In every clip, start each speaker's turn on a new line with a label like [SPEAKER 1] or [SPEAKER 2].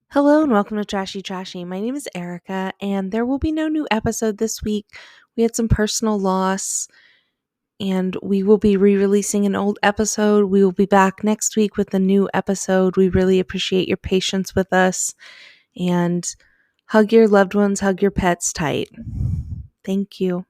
[SPEAKER 1] Hello and welcome to Trashy Trashy. My name is Erica, and there will be no new episode this week. We had some personal loss, and we will be re releasing an old episode. We will be back next week with a new episode. We really appreciate your patience with us, and hug your loved ones, hug your pets tight. Thank you.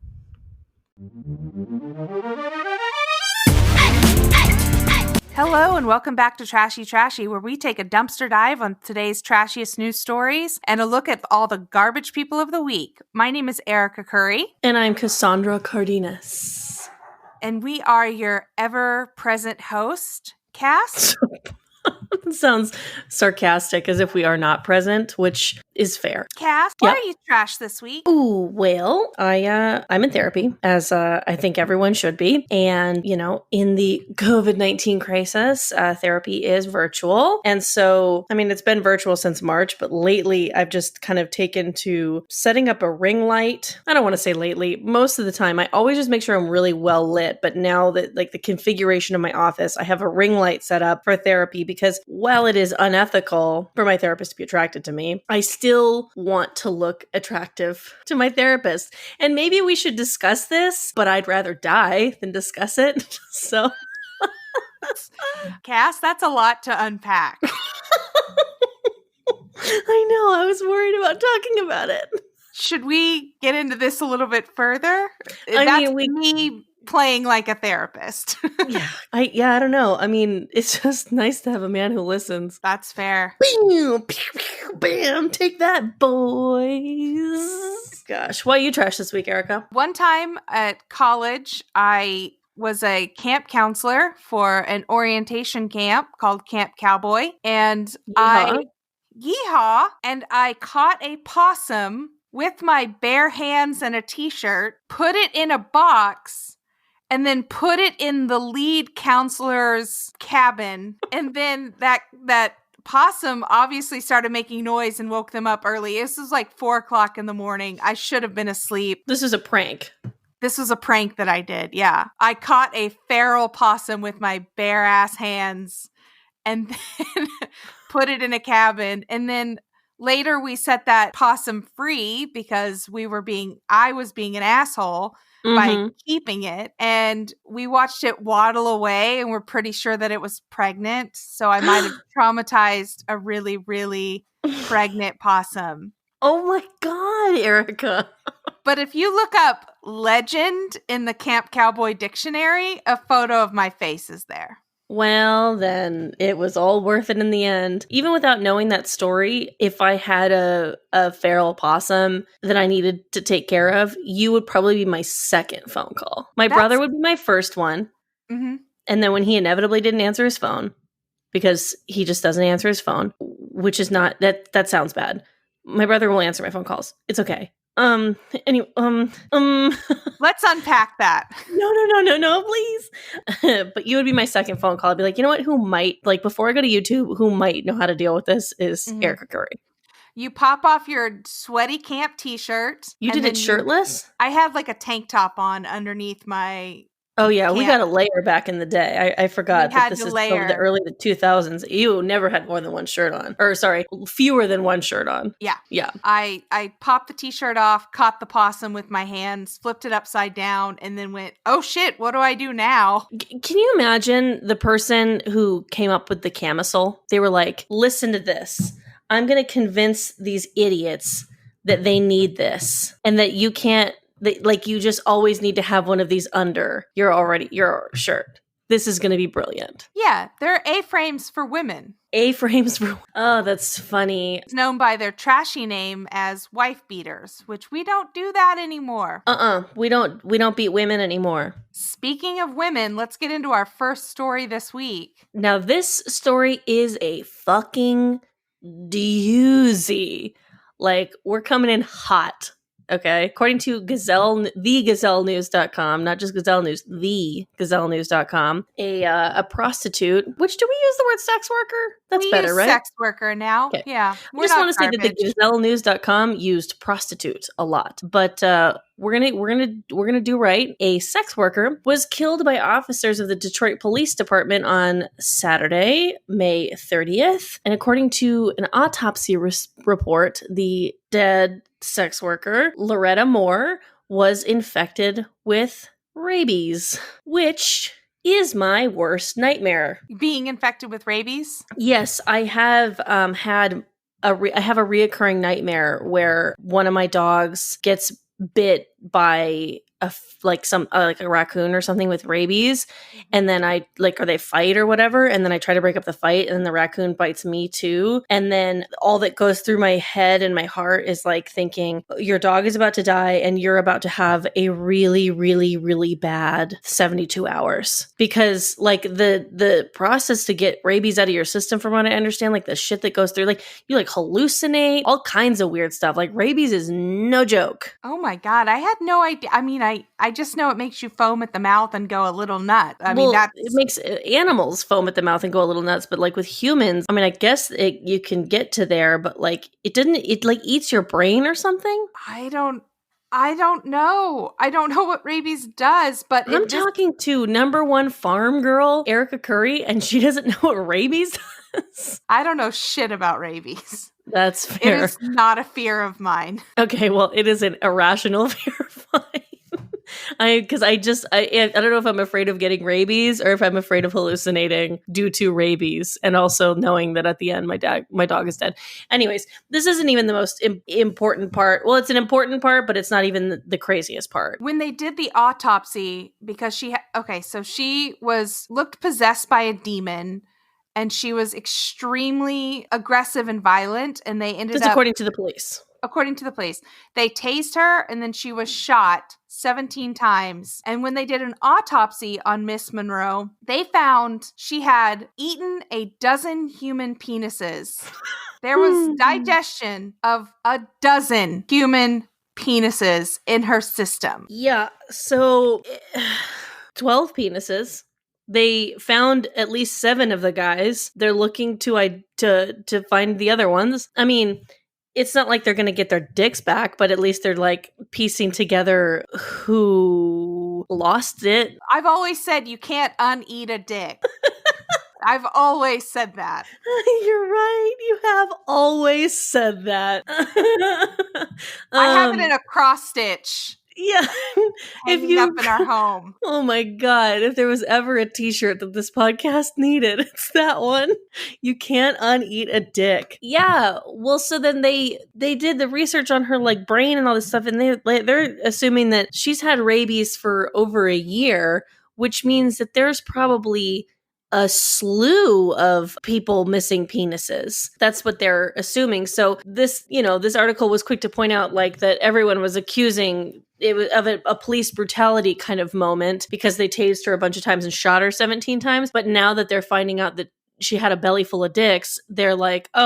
[SPEAKER 1] Hello and welcome back to Trashy Trashy, where we take a dumpster dive on today's trashiest news stories and a look at all the garbage people of the week. My name is Erica Curry.
[SPEAKER 2] And I'm Cassandra Cardenas.
[SPEAKER 1] And we are your ever-present host, Cass.
[SPEAKER 2] Sounds sarcastic, as if we are not present, which is fair.
[SPEAKER 1] Cass, why are you trash this week?
[SPEAKER 2] Ooh, well, I'm in therapy, as I think everyone should be. And, in the COVID-19 crisis, therapy is virtual. And so, it's been virtual since March, but lately I've just kind of taken to setting up a ring light. I don't want to say lately. Most of the time, I always just make sure I'm really well lit. But now that, the configuration of my office, I have a ring light set up for therapy because while it is unethical for my therapist to be attracted to me, I still want to look attractive to my therapist. And maybe we should discuss this, but I'd rather die than discuss it. So,
[SPEAKER 1] Cass, that's a lot to unpack.
[SPEAKER 2] I know. I was worried about talking about it.
[SPEAKER 1] Should we get into this a little bit further? Me playing like a therapist.
[SPEAKER 2] I don't know. It's just nice to have a man who listens.
[SPEAKER 1] That's fair.
[SPEAKER 2] Bam, pew, pew, bam, take that, boys. Gosh, why you trash this week, Erica?
[SPEAKER 1] One time at college, I was a camp counselor for an orientation camp called Camp Cowboy. And I caught a possum with my bare hands and a t-shirt, put it in a box, and then put it in the lead counselor's cabin. And then that possum obviously started making noise and woke them up early. This was like 4:00 in the morning. I should have been asleep.
[SPEAKER 2] This is a prank.
[SPEAKER 1] This was a prank that I did, yeah. I caught a feral possum with my bare ass hands and then put it in a cabin. And then later we set that possum free because I was being an asshole by keeping it. And we watched it waddle away and we're pretty sure that it was pregnant. So I might have traumatized a really, really pregnant possum.
[SPEAKER 2] Oh my God, Erica.
[SPEAKER 1] But if you look up legend in the Camp Cowboy dictionary, a photo of my face is there.
[SPEAKER 2] Well, then it was all worth it in the end. Even without knowing that story, if I had a feral possum that I needed to take care of, you would probably be my second phone call. My brother would be my first one.
[SPEAKER 1] Mm-hmm.
[SPEAKER 2] And then when he inevitably didn't answer his phone, because he just doesn't answer his phone, which is not, that sounds bad. My brother will answer my phone calls. It's okay. Anyway,
[SPEAKER 1] Let's unpack that.
[SPEAKER 2] No, please. But you would be my second phone call. I'd be like, you know what? Who might, before I go to YouTube, who might know how to deal with this is Erica Curry.
[SPEAKER 1] You pop off your sweaty camp t-shirt.
[SPEAKER 2] You did it shirtless?
[SPEAKER 1] I had like a tank top on underneath my...
[SPEAKER 2] Oh, yeah. We got a layer back in the day. I forgot that this is over the early 2000s. You never had more than one shirt on. Or, sorry, fewer than one shirt on.
[SPEAKER 1] Yeah.
[SPEAKER 2] Yeah.
[SPEAKER 1] I popped the t-shirt off, caught the possum with my hands, flipped it upside down, and then went, oh shit, what do I do now?
[SPEAKER 2] Can you imagine the person who came up with the camisole? They were like, listen to this. I'm going to convince these idiots that they need this and that you can't. You just always need to have one of these under your shirt. This is going to be brilliant.
[SPEAKER 1] Yeah, they're A-frames for women.
[SPEAKER 2] A-frames for... Oh, that's funny.
[SPEAKER 1] It's known by their trashy name as wife beaters, which we don't do that anymore.
[SPEAKER 2] We don't beat women anymore.
[SPEAKER 1] Speaking of women, let's get into our first story this week.
[SPEAKER 2] Now, this story is a fucking doozy. We're coming in hot Okay. According to thegazellnews.com, not just Gazelle News, thegazellnews.com, a prostitute, which do we use the word sex worker? That's
[SPEAKER 1] we
[SPEAKER 2] better,
[SPEAKER 1] use
[SPEAKER 2] right?
[SPEAKER 1] sex worker now.
[SPEAKER 2] Okay.
[SPEAKER 1] Yeah.
[SPEAKER 2] I just want to say that the GazelleNews.com used prostitute a lot, but we're gonna do right. A sex worker was killed by officers of the Detroit Police Department on Saturday, May 30th, and according to an autopsy report, the dead sex worker Loretta Moore was infected with rabies, which is my worst nightmare.
[SPEAKER 1] Being infected with rabies?
[SPEAKER 2] Yes, I have had I have a reoccurring nightmare where one of my dogs gets bit by like a raccoon or something with rabies, and then or they fight or whatever, and then I try to break up the fight, and then the raccoon bites me too, and then all that goes through my head and my heart is like thinking your dog is about to die and you're about to have a really, really, really bad 72 hours, because like the process to get rabies out of your system, from what I understand, like the shit that goes through, like you like hallucinate, all kinds of weird stuff. Like rabies is no joke.
[SPEAKER 1] Oh my God, I had no idea. I mean, I just know it makes you foam at the mouth and go a little nuts. I mean,
[SPEAKER 2] it makes animals foam at the mouth and go a little nuts, but like with humans, I mean, I guess you can get to there, but like it like eats your brain or something.
[SPEAKER 1] I don't know. I don't know what rabies does, but
[SPEAKER 2] I'm talking to #1 farm girl, Erica Curry, and she doesn't know what rabies does.
[SPEAKER 1] I don't know shit about rabies.
[SPEAKER 2] That's fair.
[SPEAKER 1] It is not a fear of mine.
[SPEAKER 2] Okay, well, it is an irrational fear of mine. I don't know if I'm afraid of getting rabies or if I'm afraid of hallucinating due to rabies, and also knowing that at the end my dog is dead. Anyways, this isn't even the most important part. Well, it's an important part, but it's not even the craziest part.
[SPEAKER 1] When they did the autopsy, because she looked possessed by a demon, and she was extremely aggressive and violent, and they ended up,
[SPEAKER 2] according to the police.
[SPEAKER 1] According to the police, they tased her, and then she was shot 17 times. And when they did an autopsy on Miss Monroe, they found she had eaten a dozen human penises. There was digestion of a dozen human penises in her system.
[SPEAKER 2] Yeah, so 12 penises. They found at least 7 of the guys. They're looking to find the other ones. I mean, it's not like they're going to get their dicks back, but at least they're like piecing together who lost it.
[SPEAKER 1] I've always said you can't uneat a dick. I've always said that.
[SPEAKER 2] You're right. You have always said that.
[SPEAKER 1] I have it in a cross stitch.
[SPEAKER 2] Yeah.
[SPEAKER 1] Hanging up in our home.
[SPEAKER 2] Oh my God. If there was ever a t-shirt that this podcast needed, it's that one. You can't uneat a dick. Yeah. Well, so then they did the research on her like brain and all this stuff, and they're assuming that she's had rabies for over a year, which means that there's probably a slew of people missing penises. That's what they're assuming. So this article was quick to point out like that everyone was accusing it was of a police brutality kind of moment because they tased her a bunch of times and shot her 17 times. But now that they're finding out that she had a belly full of dicks, they're like, maybe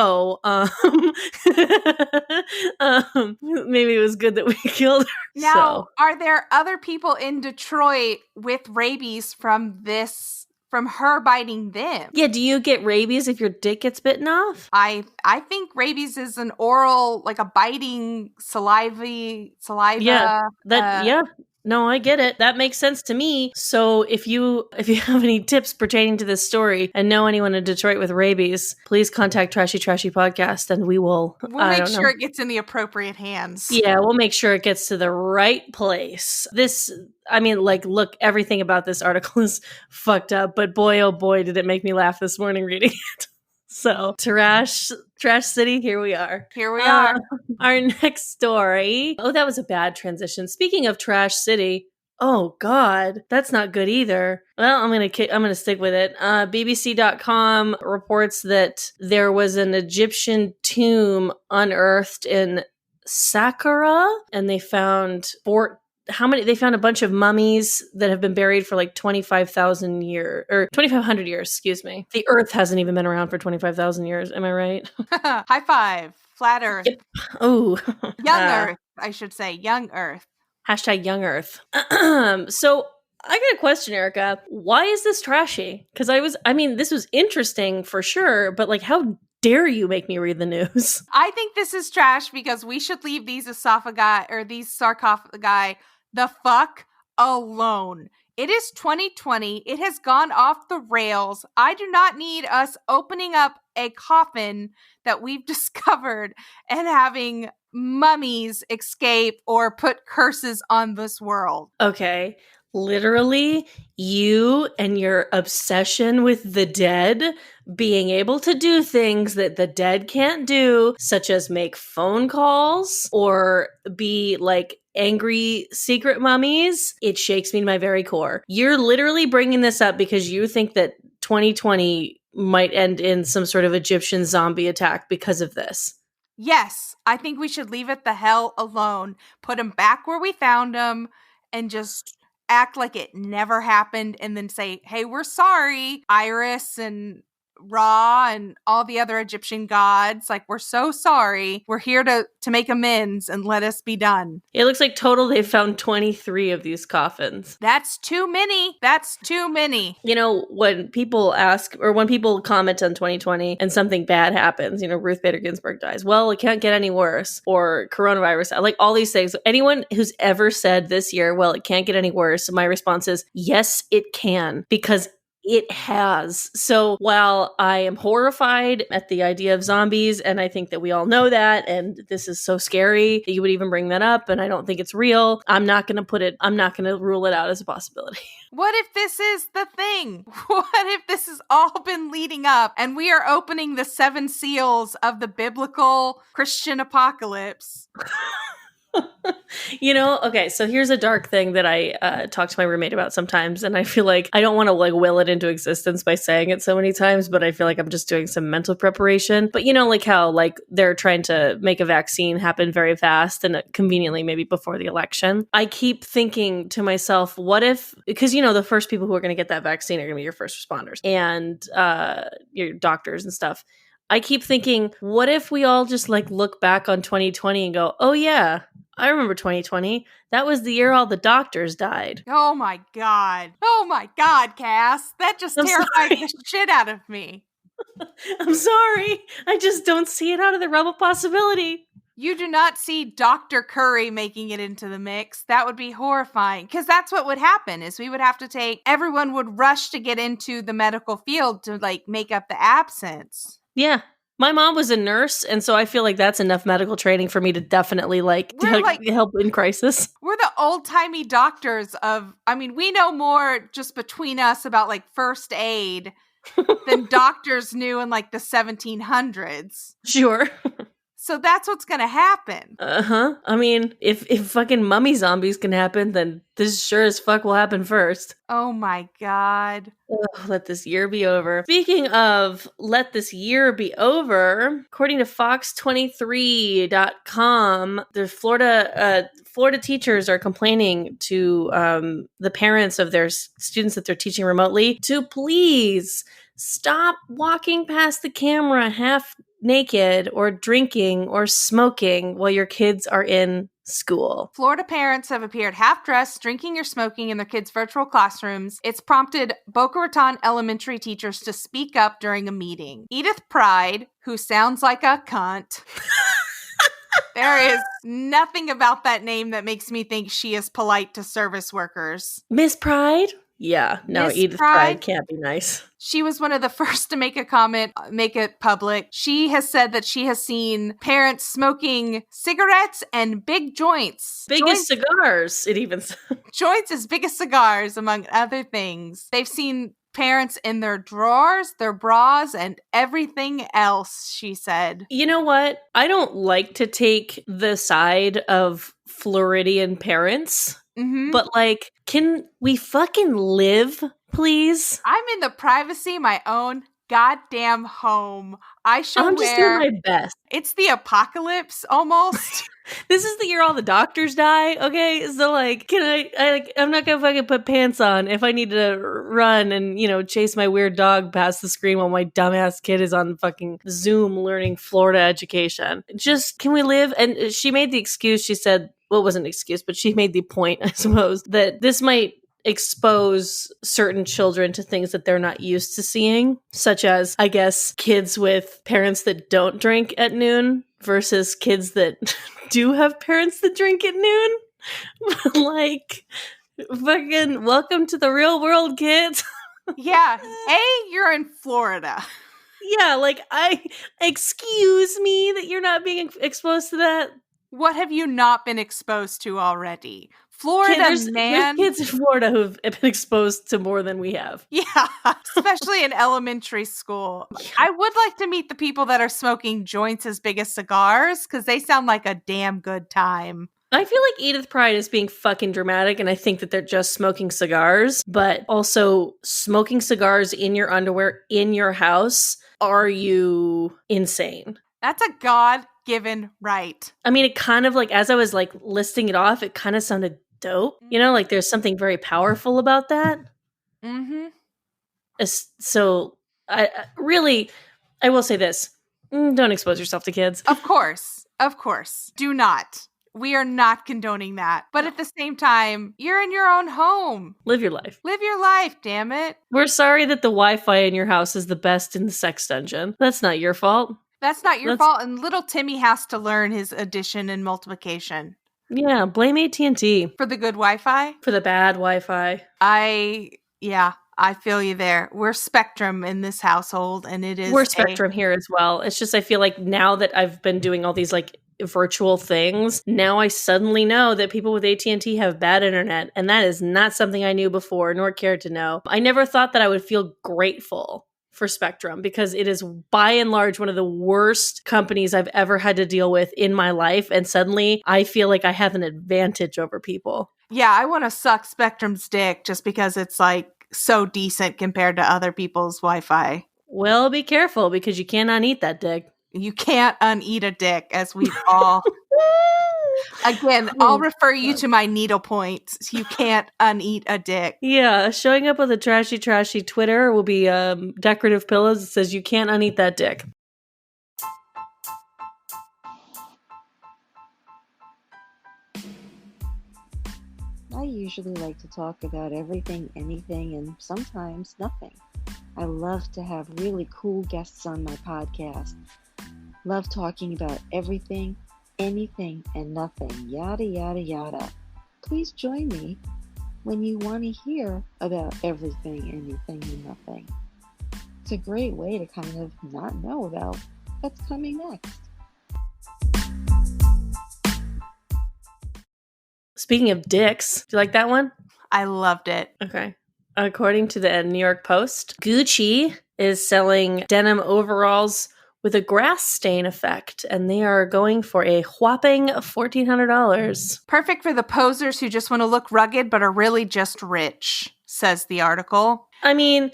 [SPEAKER 2] it was good that we killed her.
[SPEAKER 1] Now, Are there other people in Detroit with rabies from her biting them?
[SPEAKER 2] Yeah, do you get rabies if your dick gets bitten off?
[SPEAKER 1] I think rabies is an oral, like a biting saliva.
[SPEAKER 2] Yeah, yeah. No, I get it. That makes sense to me. So if you have any tips pertaining to this story and know anyone in Detroit with rabies, please contact Trashy Podcast and we'll
[SPEAKER 1] make sure it gets in the appropriate hands.
[SPEAKER 2] Yeah, we'll make sure it gets to the right place. Look, everything about this article is fucked up, but boy, oh boy, did it make me laugh this morning reading it. So, Trash City, here we are.
[SPEAKER 1] Here we are.
[SPEAKER 2] Our next story. Oh, that was a bad transition. Speaking of Trash City, oh God, that's not good either. Well, I'm gonna stick with it. BBC.com reports that there was an Egyptian tomb unearthed in Saqqara, and they found they found a bunch of mummies that have been buried for like 25,000 years, or 2,500 years, excuse me. The Earth hasn't even been around for 25,000 years. Am I right?
[SPEAKER 1] High five. Flat Earth.
[SPEAKER 2] Yep. Oh.
[SPEAKER 1] Young Earth. I should say young Earth.
[SPEAKER 2] Hashtag young Earth. So I got a question, Erica. Why is this trashy? Because this was interesting for sure, but like, how dare you make me read the news?
[SPEAKER 1] I think this is trash because we should leave these sarcophagi the fuck alone. It is 2020. It has gone off the rails. I do not need us opening up a coffin that we've discovered and having mummies escape or put curses on this world.
[SPEAKER 2] Okay. Literally, you and your obsession with the dead being able to do things that the dead can't do, such as make phone calls or be like angry secret mummies, it shakes me to my very core. You're literally bringing this up because you think that 2020 might end in some sort of Egyptian zombie attack because of this.
[SPEAKER 1] Yes, I think we should leave it the hell alone. Put them back where we found them and just act like it never happened and then say, hey, we're sorry, Iris and Ra and all the other Egyptian gods. Like, we're so sorry. We're here to make amends and let us be done.
[SPEAKER 2] It looks like total they found 23 of these coffins.
[SPEAKER 1] That's too many. That's too many.
[SPEAKER 2] You know, when people ask or when people comment on 2020 and something bad happens, you know, Ruth Bader Ginsburg dies. Well, it can't get any worse. Or coronavirus, like all these things. Anyone who's ever said this year, well, it can't get any worse, my response is, yes, it can. Because it has. So while I am horrified at the idea of zombies, and I think that we all know that, and this is so scary that you would even bring that up, and I don't think it's real, I'm not going to rule it out as a possibility.
[SPEAKER 1] What if this is the thing? What if this has all been leading up and we are opening the 7 seals of the biblical Christian apocalypse?
[SPEAKER 2] You know, okay, so here's a dark thing that I talk to my roommate about sometimes, and I feel like I don't want to like will it into existence by saying it so many times, but I feel like I'm just doing some mental preparation. But you know, like how like they're trying to make a vaccine happen very fast and conveniently maybe before the election. I keep thinking to myself, what if, because you know, the first people who are going to get that vaccine are going to be your first responders and your doctors and stuff. I keep thinking, what if we all just like look back on 2020 and go, oh yeah, I remember 2020. That was the year all the doctors died.
[SPEAKER 1] Oh my God. Oh my God, Cass. That just terrified the shit out of me.
[SPEAKER 2] I'm sorry. I just don't see it out of the realm of possibility.
[SPEAKER 1] You do not see Dr. Curry making it into the mix. That would be horrifying. Because that's what would happen is we would have to everyone would rush to get into the medical field to like make up the absence.
[SPEAKER 2] Yeah. My mom was a nurse, and so I feel like that's enough medical training for me to definitely help in crisis.
[SPEAKER 1] We're the old-timey doctors we know more just between us about like first aid than doctors knew in like the 1700s.
[SPEAKER 2] Sure.
[SPEAKER 1] So that's what's going to happen.
[SPEAKER 2] Uh-huh. I mean, if fucking mummy zombies can happen, then this sure as fuck will happen first.
[SPEAKER 1] Oh my God.
[SPEAKER 2] Ugh, let this year be over. Speaking of let this year be over, according to Fox23.com, the Florida teachers are complaining to the parents of their students that they're teaching remotely to please stop walking past the camera half naked or drinking or smoking while your kids are in school.
[SPEAKER 1] Florida parents have appeared half-dressed, drinking or smoking in their kids' virtual classrooms. It's prompted Boca Raton elementary teachers to speak up during a meeting. Edith Pride, who sounds like a cunt. There is nothing about that name that makes me think she is polite to service workers.
[SPEAKER 2] Miss Pride? Yeah, no,
[SPEAKER 1] Miss
[SPEAKER 2] Edith Pride can't be nice.
[SPEAKER 1] She was one of the first to make a comment, make it public. She has said that she has seen parents smoking cigarettes and big joints.
[SPEAKER 2] Big as cigars, it even says.
[SPEAKER 1] Joints as big as cigars, among other things. They've seen parents in their drawers, their bras, and everything else, she said.
[SPEAKER 2] You know what? I don't like to take the side of Floridian parents. Mm-hmm. But like, can we fucking live, please?
[SPEAKER 1] I'm in the privacy of my own goddamn home. I shall
[SPEAKER 2] I'm just doing
[SPEAKER 1] wear.
[SPEAKER 2] my best.
[SPEAKER 1] It's the apocalypse almost.
[SPEAKER 2] This is the year all the doctors die. Okay, so like, I'm not gonna fucking put pants on if I need to run and chase my weird dog past the screen while my dumbass kid is on fucking Zoom learning Florida education. Just can we live? And she made the excuse. She said, well, it wasn't an excuse, but she made the point, I suppose, that this might expose certain children to things that they're not used to seeing, such as, I guess, kids with parents that don't drink at noon versus kids that do have parents that drink at noon. Like, fucking welcome to the real world, kids.
[SPEAKER 1] Yeah. You're in Florida.
[SPEAKER 2] Yeah, like, excuse me that you're not being exposed to that.
[SPEAKER 1] What have you not been exposed to already? Florida,
[SPEAKER 2] there's
[SPEAKER 1] man.
[SPEAKER 2] There's kids in Florida who've been exposed to more than we have.
[SPEAKER 1] Yeah, especially in elementary school. Yeah. I would like to meet the people that are smoking joints as big as cigars, because they sound like a damn good time.
[SPEAKER 2] I feel like Edith Pride is being fucking dramatic, and I think that they're just smoking cigars, but also smoking cigars in your underwear in your house. Are you insane?
[SPEAKER 1] That's a God-given right.
[SPEAKER 2] I mean, it kind of like, as I was like listing it off, it kind of sounded dope. Like there's something very powerful about that.
[SPEAKER 1] Mm-hmm.
[SPEAKER 2] So I will say this. Don't expose yourself to kids.
[SPEAKER 1] Of course. Do not. We are not condoning that. But at the same time, you're in your own home.
[SPEAKER 2] Live your life.
[SPEAKER 1] Live your life, damn it.
[SPEAKER 2] We're sorry that the Wi-Fi in your house is the best in the sex dungeon. That's not your fault.
[SPEAKER 1] That's not your fault. And little Timmy has to learn his addition and multiplication.
[SPEAKER 2] Yeah, blame AT&T.
[SPEAKER 1] For the good Wi-Fi?
[SPEAKER 2] For the bad Wi-Fi.
[SPEAKER 1] I feel you there. We're Spectrum in this household, and it is.
[SPEAKER 2] We're Spectrum here as well. It's just, I feel like now that I've been doing all these like virtual things, now I suddenly know that people with AT&T have bad internet, and that is not something I knew before nor cared to know. I never thought that I would feel grateful for Spectrum, because it is by and large one of the worst companies I've ever had to deal with in my life, and suddenly I feel like I have an advantage over people.
[SPEAKER 1] Yeah, I want to suck Spectrum's dick just because it's like so decent compared to other people's Wi-Fi.
[SPEAKER 2] Well, be careful, because you cannot eat that dick.
[SPEAKER 1] You can't uneat a dick, as we've all... Again, I'll refer you to my needle points. You can't uneat a dick.
[SPEAKER 2] Yeah, showing up with a trashy Twitter will be decorative pillows that says you can't uneat that dick.
[SPEAKER 3] I usually like to talk about everything, anything, and sometimes nothing. I love to have really cool guests on my podcast. Love talking about everything, anything, and nothing, yada, yada, yada. Please join me when you want to hear about everything, anything, and nothing. It's a great way to kind of not know about what's coming next.
[SPEAKER 2] Speaking of dicks, do you like that one?
[SPEAKER 1] I loved it.
[SPEAKER 2] Okay. According to the New York Post, Gucci is selling denim overalls with a grass stain effect, and they are going for a whopping $1,400.
[SPEAKER 1] Perfect for the posers who just want to look rugged but are really just rich, says the article.
[SPEAKER 2] I mean,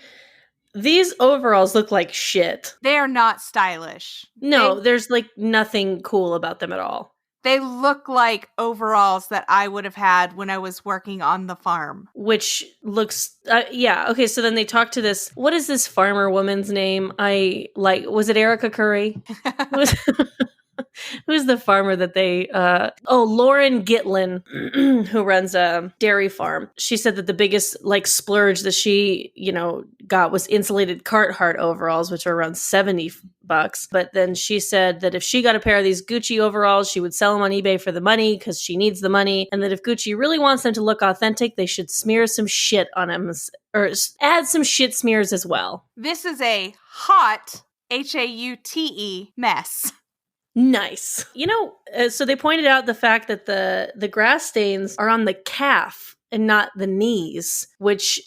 [SPEAKER 2] these overalls look like shit.
[SPEAKER 1] They are not stylish.
[SPEAKER 2] No, there's like nothing cool about them at all.
[SPEAKER 1] They look like overalls that I would have had when I was working on the farm.
[SPEAKER 2] Which looks, yeah. Okay, so then they talk to this, what is this farmer woman's name? Was it Erica Curry? Who's the farmer that they, Lauren Gitlin, who runs a dairy farm. She said that the biggest splurge that she, got was insulated Carhartt overalls, which are around $70. But then she said that if she got a pair of these Gucci overalls, she would sell them on eBay for the money because she needs the money. And that if Gucci really wants them to look authentic, they should smear some shit on them, or add some shit smears as well.
[SPEAKER 1] This is a hot, HAUTE mess.
[SPEAKER 2] Nice. So they pointed out the fact that the grass stains are on the calf and not the knees, which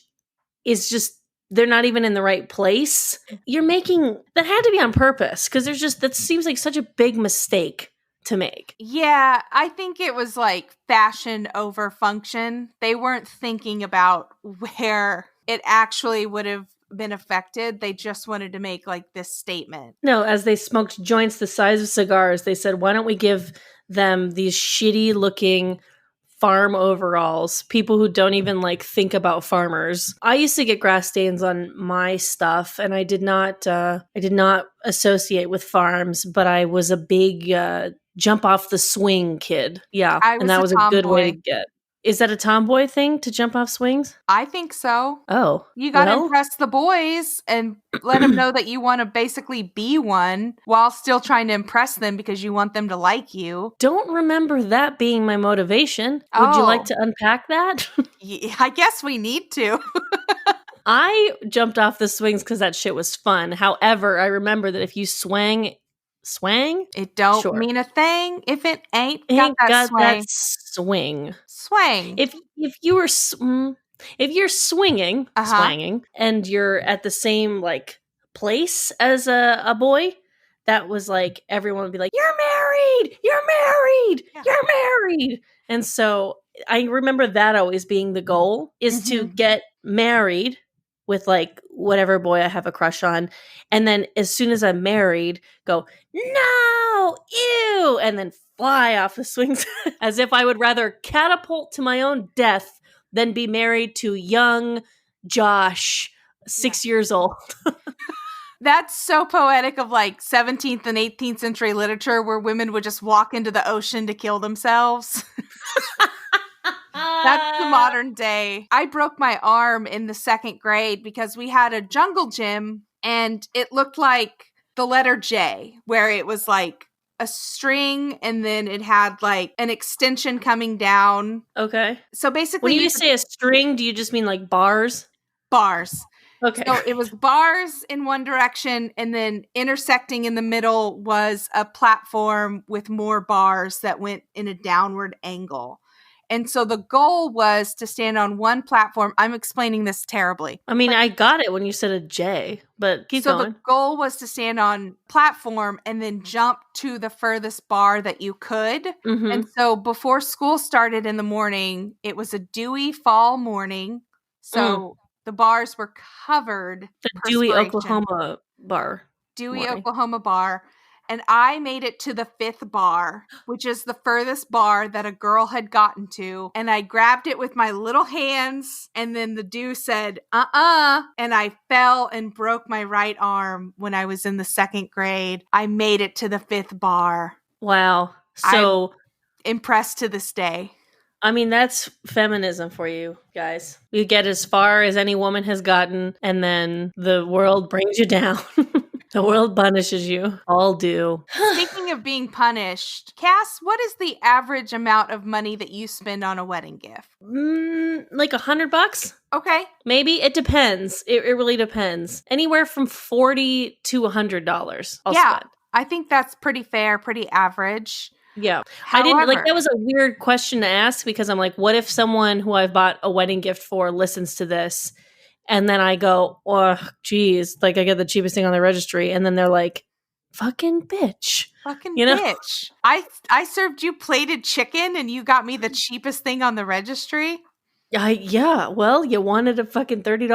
[SPEAKER 2] is just, they're not even in the right place. That had to be on purpose, because that seems like such a big mistake to make.
[SPEAKER 1] Yeah, I think it was like fashion over function. They weren't thinking about where it actually would have been affected. They just wanted to make like this statement.
[SPEAKER 2] No, as they smoked joints the size of cigars, they said, why don't we give them these shitty looking farm overalls, people who don't even like think about farmers. I used to get grass stains on my stuff, and I did not associate with farms, but I was a big jump off the swing kid. Yeah, and that was a good way to get. Is that a tomboy thing to jump off swings?
[SPEAKER 1] I think so.
[SPEAKER 2] Oh.
[SPEAKER 1] You got to impress the boys and let them know that you want to basically be one while still trying to impress them because you want them to like you.
[SPEAKER 2] Don't remember that being my motivation. Would you like to unpack that?
[SPEAKER 1] Yeah, I guess we need to.
[SPEAKER 2] I jumped off the swings because that shit was fun. However, I remember that if you swang,
[SPEAKER 1] it don't mean a thing if it ain't got that swing. Swang.
[SPEAKER 2] If you're swinging, swanging, and you're at the same like place as a boy, that was like everyone would be like, "You're married, you're married, you're married," and so I remember that always being the goal is to get married with like whatever boy I have a crush on, and then as soon as I'm married, go no, ew, and then fly off the swings as if I would rather catapult to my own death than be married to young Josh, 6 years old.
[SPEAKER 1] That's so poetic of like 17th and 18th century literature where women would just walk into the ocean to kill themselves. That's the modern day. I broke my arm in the 2nd grade because we had a jungle gym and it looked like the letter J, where it was like a string and then it had like an extension coming down.
[SPEAKER 2] Okay.
[SPEAKER 1] So basically,
[SPEAKER 2] when you say a string, do you just mean like bars?
[SPEAKER 1] Bars.
[SPEAKER 2] Okay.
[SPEAKER 1] So it was bars in one direction, and then intersecting in the middle was a platform with more bars that went in a downward angle. And so the goal was to stand on one platform. I'm explaining this terribly.
[SPEAKER 2] I mean, I got it when you said a J, but keep going.
[SPEAKER 1] So the goal was to stand on platform and then jump to the furthest bar that you could. Mm-hmm. And so before school started in the morning, it was a dewy fall morning. So the bars were covered.
[SPEAKER 2] The dewy Oklahoma bar.
[SPEAKER 1] Dewy Oklahoma bar. And I made it to the 5th bar, which is the furthest bar that a girl had gotten to. And I grabbed it with my little hands. And then the dude said, and I fell and broke my right arm when I was in the 2nd grade. I made it to the 5th bar.
[SPEAKER 2] Wow. So
[SPEAKER 1] I'm impressed to this day.
[SPEAKER 2] I mean, that's feminism for you guys. You get as far as any woman has gotten, and then the world brings you down. The world punishes you. All do.
[SPEAKER 1] Speaking of being punished, Cass, what is the average amount of money that you spend on a wedding gift?
[SPEAKER 2] Like $100?
[SPEAKER 1] Okay.
[SPEAKER 2] Maybe. It depends. It really depends. Anywhere from $40 to $100 I'll spend.
[SPEAKER 1] I think that's pretty fair, pretty average.
[SPEAKER 2] Yeah. However, that was a weird question to ask because I'm like, what if someone who I've bought a wedding gift for listens to this? And then I go, oh, geez, like I get the cheapest thing on the registry. And then they're like, fucking bitch.
[SPEAKER 1] Fucking bitch. I served you plated chicken and you got me the cheapest thing on the registry.
[SPEAKER 2] Yeah. Well, you wanted a fucking $30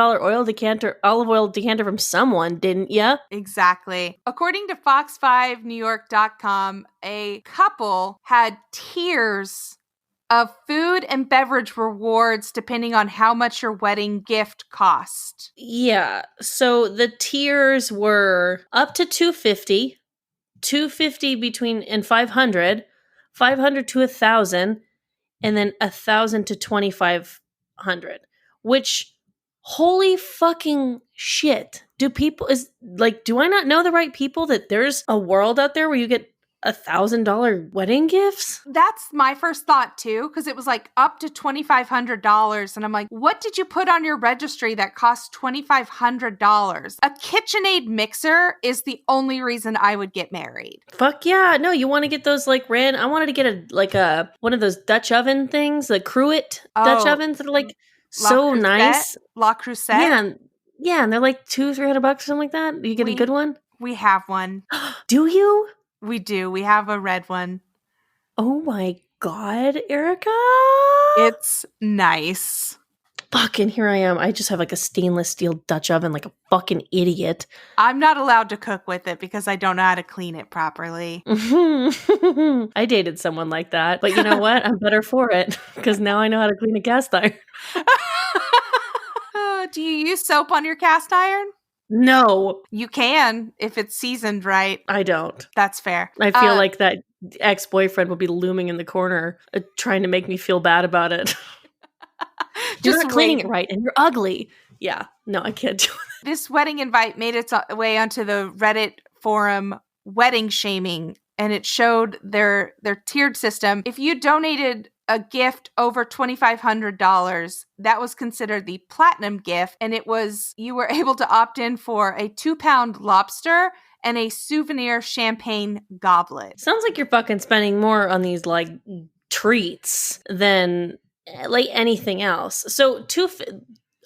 [SPEAKER 2] olive oil decanter from someone, didn't you?
[SPEAKER 1] Exactly. According to Fox5NewYork.com, a couple had tiers of food and beverage rewards depending on how much your wedding gift cost.
[SPEAKER 2] Yeah. So the tiers were up to $250, $250 between and $500, $500 to $1,000, and then $1,000 to $2,500. Which, holy fucking shit! Do I not know the right people that there's a world out there where you get $1,000 wedding gifts? That's
[SPEAKER 1] my first thought too, because it was like up to $2,500, and I'm like, what did you put on your registry that cost $2,500? A KitchenAid mixer is the only reason I would get married.
[SPEAKER 2] Fuck yeah! No, you want to get those like I wanted to get a one of those Dutch oven things, the Cruet Dutch ovens that are like so nice.
[SPEAKER 1] La Crusette.
[SPEAKER 2] Yeah, and they're like $200-$300 or something like that. You get a good one.
[SPEAKER 1] We have one.
[SPEAKER 2] Do you?
[SPEAKER 1] We do. We have a red one.
[SPEAKER 2] Oh my God, Erica.
[SPEAKER 1] It's nice.
[SPEAKER 2] fucking here I am. I just have like a stainless steel Dutch oven like a fucking idiot.
[SPEAKER 1] I'm not allowed to cook with it because I don't know how to clean it properly.
[SPEAKER 2] I dated someone like that, but you know what? I'm better for it because now I know how to clean a cast iron.
[SPEAKER 1] Do you use soap on your cast iron?
[SPEAKER 2] No,
[SPEAKER 1] You can if it's seasoned right.
[SPEAKER 2] I don't.
[SPEAKER 1] That's fair.
[SPEAKER 2] I feel like that ex-boyfriend will be looming in the corner trying to make me feel bad about it. You're not cleaning it right and you're ugly. Yeah, no, I can't do it.
[SPEAKER 1] This wedding invite made its way onto the Reddit forum Wedding Shaming, and it showed their tiered system. If you donated a gift over $2,500, that was considered the platinum gift, and you were able to opt in for a 2-pound lobster and a souvenir champagne goblet.
[SPEAKER 2] Sounds like you're fucking spending more on these like treats than like anything else. So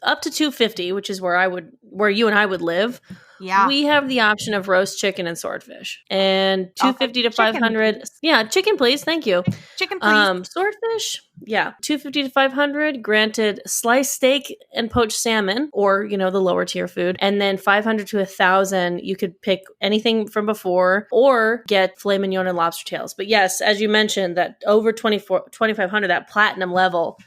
[SPEAKER 2] up to $250, which is where you and I would live.
[SPEAKER 1] Yeah.
[SPEAKER 2] We have the option of roast chicken and swordfish. And $250 to $500. Yeah, chicken please. Thank you.
[SPEAKER 1] Chicken please.
[SPEAKER 2] Swordfish. Yeah. $250 to $500. Granted, sliced steak and poached salmon, or the lower tier food. And then $500 to $1,000, you could pick anything from before or get filet mignon and lobster tails. But yes, as you mentioned, that over $2,500, that platinum level,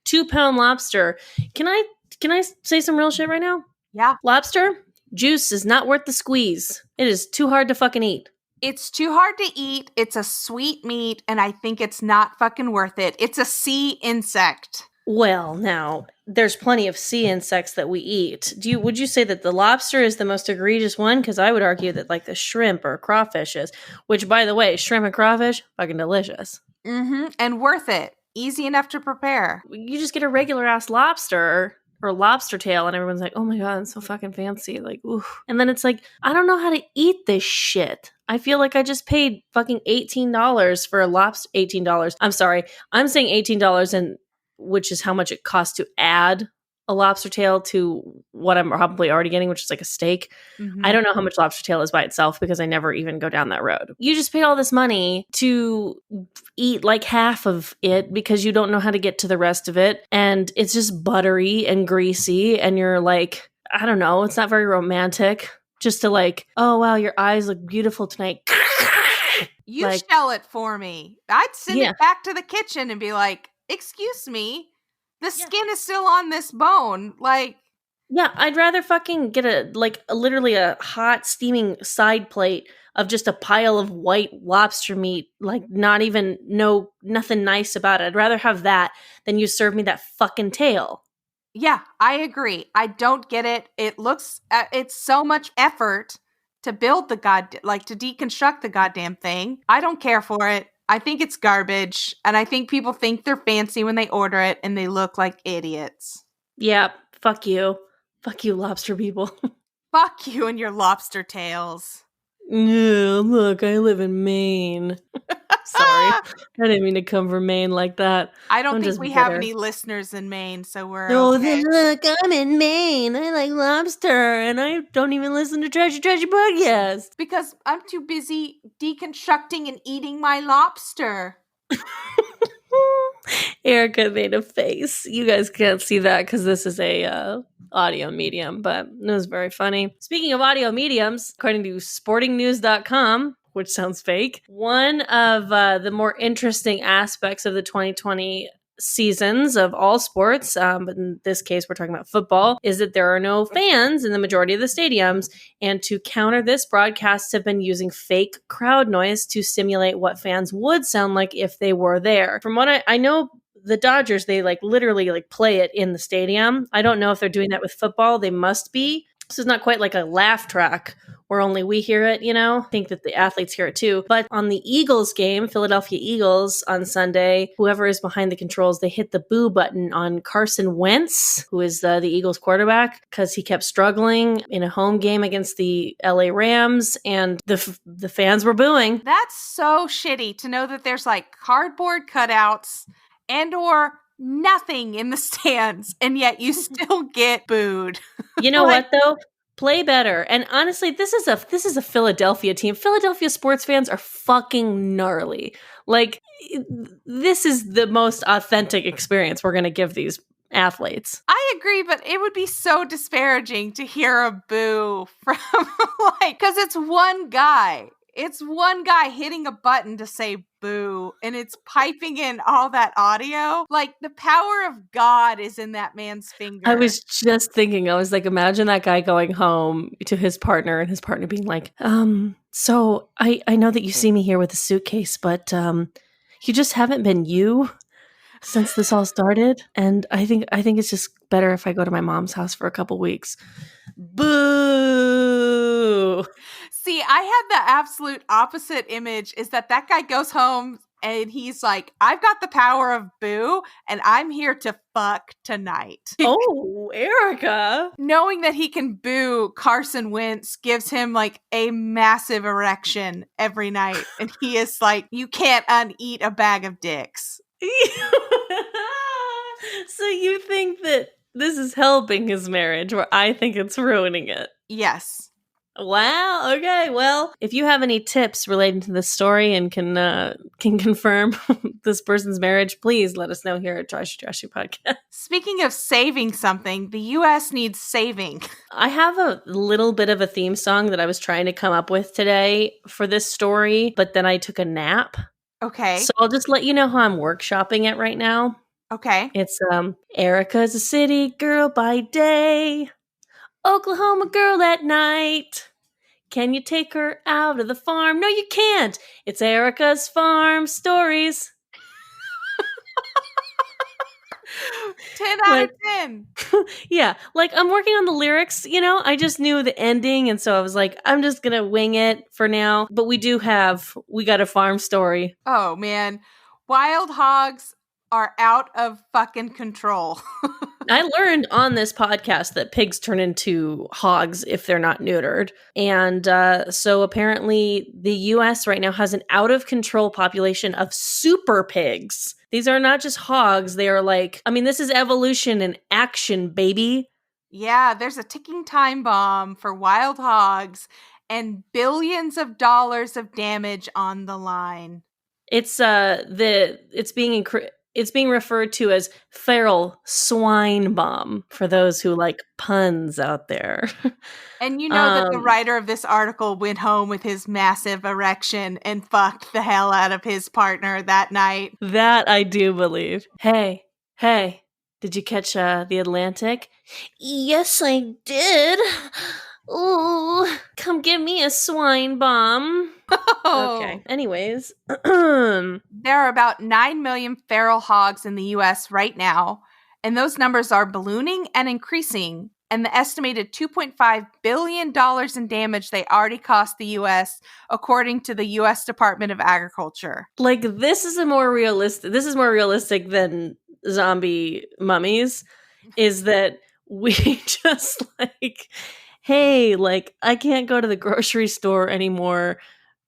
[SPEAKER 2] 2-pound lobster. Can I say some real shit right now?
[SPEAKER 1] Yeah.
[SPEAKER 2] Lobster juice is not worth the squeeze. It is too hard to fucking eat.
[SPEAKER 1] It's too hard to eat. It's a sweet meat, and I think it's not fucking worth it. It's a sea insect.
[SPEAKER 2] Well, now, there's plenty of sea insects that we eat. Would you say that the lobster is the most egregious one? Because I would argue that like the shrimp or crawfish is, which by the way, shrimp and crawfish, fucking delicious.
[SPEAKER 1] Mm-hmm. And worth it. Easy enough to prepare.
[SPEAKER 2] You just get a regular ass lobster or lobster tail and everyone's like, oh my god, it's so fucking fancy, like ooh. And then it's like, I don't know how to eat this shit. I feel like I just paid fucking $18 for a lobster. $18. I'm sorry, I'm saying $18, and which is how much it costs to add a lobster tail to what I'm probably already getting, which is like a steak.
[SPEAKER 1] Mm-hmm.
[SPEAKER 2] I don't know how much lobster tail is by itself because I never even go down that road. You just paid all this money to eat like half of it because you don't know how to get to the rest of it. And it's just buttery and greasy. And you're like, I don't know, it's not very romantic. Just to like, oh wow, your eyes look beautiful tonight.
[SPEAKER 1] You shell it for me. I'd send it back to the kitchen and be like, excuse me, the skin is still on this bone. Like,
[SPEAKER 2] yeah, I'd rather fucking get literally a hot steaming side plate of just a pile of white lobster meat, like nothing nice about it. I'd rather have that than you serve me that fucking tail.
[SPEAKER 1] Yeah, I agree. I don't get it. It looks, it's so much effort to build to deconstruct the goddamn thing. I don't care for it. I think it's garbage, and I think people think they're fancy when they order it, and they look like idiots.
[SPEAKER 2] Yeah, fuck you. Fuck you, lobster people.
[SPEAKER 1] Fuck you and your lobster tails.
[SPEAKER 2] Yeah, look, I live in Maine. Sorry, I didn't mean to come from Maine like that.
[SPEAKER 1] I don't think we have any listeners in Maine, so we're
[SPEAKER 2] okay. Look, I'm in Maine. I like lobster, and I don't even listen to Treasure Podcast.
[SPEAKER 1] Because I'm too busy deconstructing and eating my lobster.
[SPEAKER 2] Erica made a face. You guys can't see that because this is a audio medium, but it was very funny. Speaking of audio mediums, according to sportingnews.com, which sounds fake, one of the more interesting aspects of the 2020 seasons of all sports, but in this case we're talking about football, is that there are no fans in the majority of the stadiums, and to counter this, broadcasts have been using fake crowd noise to simulate what fans would sound like if they were there. From what I know, the Dodgers, they literally play it in the stadium. I don't know if they're doing that with football. They must be. So it's not quite like a laugh track where only we hear it, I think that the athletes hear it too. But on the Eagles game, Philadelphia Eagles on Sunday, whoever is behind the controls, they hit the boo button on Carson Wentz, who is the Eagles quarterback, because he kept struggling in a home game against the LA Rams, and the fans were booing.
[SPEAKER 1] That's so shitty to know that there's cardboard cutouts and or nothing in the stands, and yet you still get booed.
[SPEAKER 2] You know what though? Play better. And honestly, this is a Philadelphia team. Philadelphia sports fans are fucking gnarly. This is the most authentic experience we're going to give these athletes.
[SPEAKER 1] I agree, but it would be so disparaging to hear a boo from because it's one guy. It's one guy hitting a button to say boo, and it's piping in all that audio. Like, the power of God is in that man's finger.
[SPEAKER 2] I was just thinking, I was like, imagine that guy going home to his partner and his partner being like, so I know that you see me here with a suitcase, but you just haven't been you since this all started. And I think it's just better if I go to my mom's house for a couple weeks. Boo!
[SPEAKER 1] See, I had the absolute opposite image, is that guy goes home and he's like, I've got the power of boo, and I'm here to fuck tonight.
[SPEAKER 2] Oh, Erica.
[SPEAKER 1] Knowing that he can boo Carson Wentz gives him like a massive erection every night. And he is like, you can't uneat a bag of dicks.
[SPEAKER 2] So you think that this is helping his marriage, where I think it's ruining it?
[SPEAKER 1] Yes.
[SPEAKER 2] Wow. Okay. Well, if you have any tips relating to this story and can confirm this person's marriage, please let us know here at Trashy Podcast.
[SPEAKER 1] Speaking of saving something, the U.S. needs saving.
[SPEAKER 2] I have a little bit of a theme song that I was trying to come up with today for this story, but then I took a nap.
[SPEAKER 1] Okay.
[SPEAKER 2] So I'll just let you know how I'm workshopping it right now.
[SPEAKER 1] Okay.
[SPEAKER 2] It's Erica's a city girl by day, Oklahoma girl at night. Can you take her out of the farm? No, you can't. It's Erica's Farm Stories.
[SPEAKER 1] 10 out of 10.
[SPEAKER 2] Yeah, like I'm working on the lyrics, I just knew the ending, and so I was like, I'm just gonna wing it for now. But we got a farm story.
[SPEAKER 1] Oh, man. Wild hogs are out of fucking control.
[SPEAKER 2] I learned on this podcast that pigs turn into hogs if they're not neutered. And so apparently the US right now has an out of control population of super pigs. These are not just hogs. They are this is evolution in action, baby.
[SPEAKER 1] Yeah, there's a ticking time bomb for wild hogs and billions of dollars of damage on the line.
[SPEAKER 2] It's it's being referred to as feral swine bomb for those who like puns out there.
[SPEAKER 1] And you know that the writer of this article went home with his massive erection and fucked the hell out of his partner that night.
[SPEAKER 2] That I do believe. Hey, did you catch the Atlantic? Yes, I did. Ooh, come give me a swine bomb. Okay. Anyways.
[SPEAKER 1] There are about 9 million feral hogs in the U.S. right now, and those numbers are ballooning and increasing. And the estimated $2.5 billion in damage they already cost the U.S., according to the U.S. Department of Agriculture.
[SPEAKER 2] Like, this is more realistic than zombie mummies, is that we just hey, I can't go to the grocery store anymore.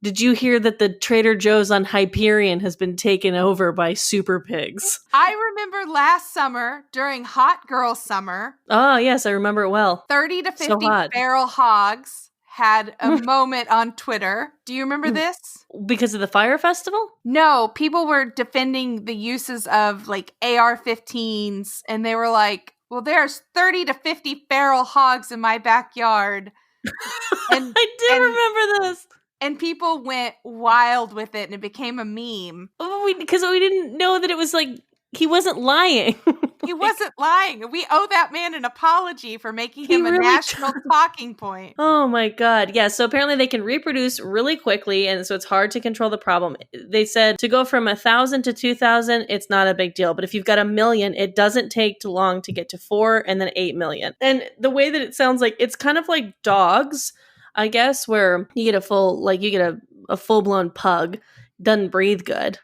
[SPEAKER 2] Did you hear that the Trader Joe's on Hyperion has been taken over by super pigs?
[SPEAKER 1] I remember last summer, during Hot Girl Summer.
[SPEAKER 2] Oh, yes, I remember it well.
[SPEAKER 1] 30 to 50 feral hogs had a moment on Twitter. Do you remember this?
[SPEAKER 2] Because of the Fire Festival?
[SPEAKER 1] No, people were defending the uses of AR-15s, and they were like, well, there's 30 to 50 feral hogs in my backyard.
[SPEAKER 2] And I do remember this.
[SPEAKER 1] And people went wild with it, and it became a meme.
[SPEAKER 2] Because we didn't know that it was he wasn't lying.
[SPEAKER 1] He wasn't lying. We owe that man an apology for making him a national talking point.
[SPEAKER 2] Oh my God. Yeah. So apparently they can reproduce really quickly, and so it's hard to control the problem. They said to go from 1,000 to 2,000, it's not a big deal. But if you've got 1 million, it doesn't take too long to get to 4 and then 8 million. And the way that it sounds it's kind of like dogs, I guess, where you get a full full-blown pug, doesn't breathe good.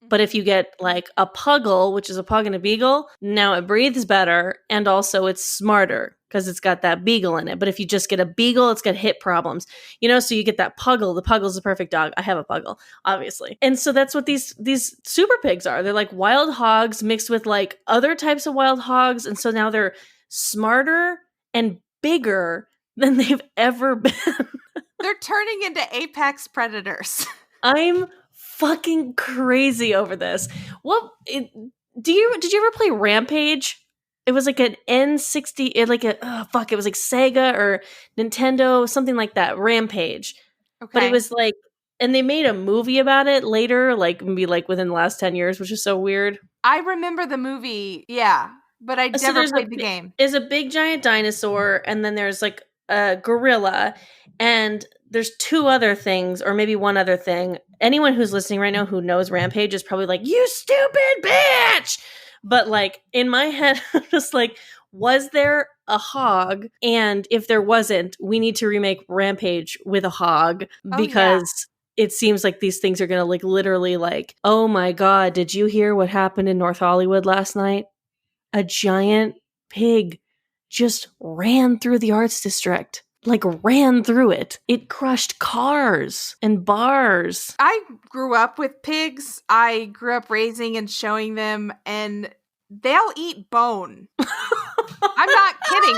[SPEAKER 2] But if you get a puggle, which is a pug and a beagle, now it breathes better, and also it's smarter because it's got that beagle in it. But if you just get a beagle, it's got hip problems, so you get that puggle. The puggle's the perfect dog. I have a puggle, obviously. And so that's what these super pigs are. They're like wild hogs mixed with other types of wild hogs. And so now they're smarter and bigger than they've ever been.
[SPEAKER 1] They're turning into apex predators.
[SPEAKER 2] I'm fucking crazy over this. Did you ever play Rampage? It was like an N60, it was like Sega or Nintendo, something like that, Rampage.
[SPEAKER 1] Okay.
[SPEAKER 2] But it was like, and they made a movie about it later, like maybe like within the last 10 years, which is so weird.
[SPEAKER 1] I remember the movie, yeah, but I never played the game.
[SPEAKER 2] There's a big giant dinosaur, and then there's like a gorilla, and there's two other things, or maybe one other thing. Anyone who's listening right now who knows Rampage is probably like, you stupid bitch! But like in my head, I'm just like, was there a hog? And if there wasn't, we need to remake Rampage with a hog, because it seems like these things are going to like literally like, oh my God, did you hear what happened in North Hollywood last night? A giant pig just ran through the arts district. Like ran through it. It crushed cars and bars.
[SPEAKER 1] I grew up with pigs. I grew up raising and showing them, and they'll eat bone. I'm not kidding.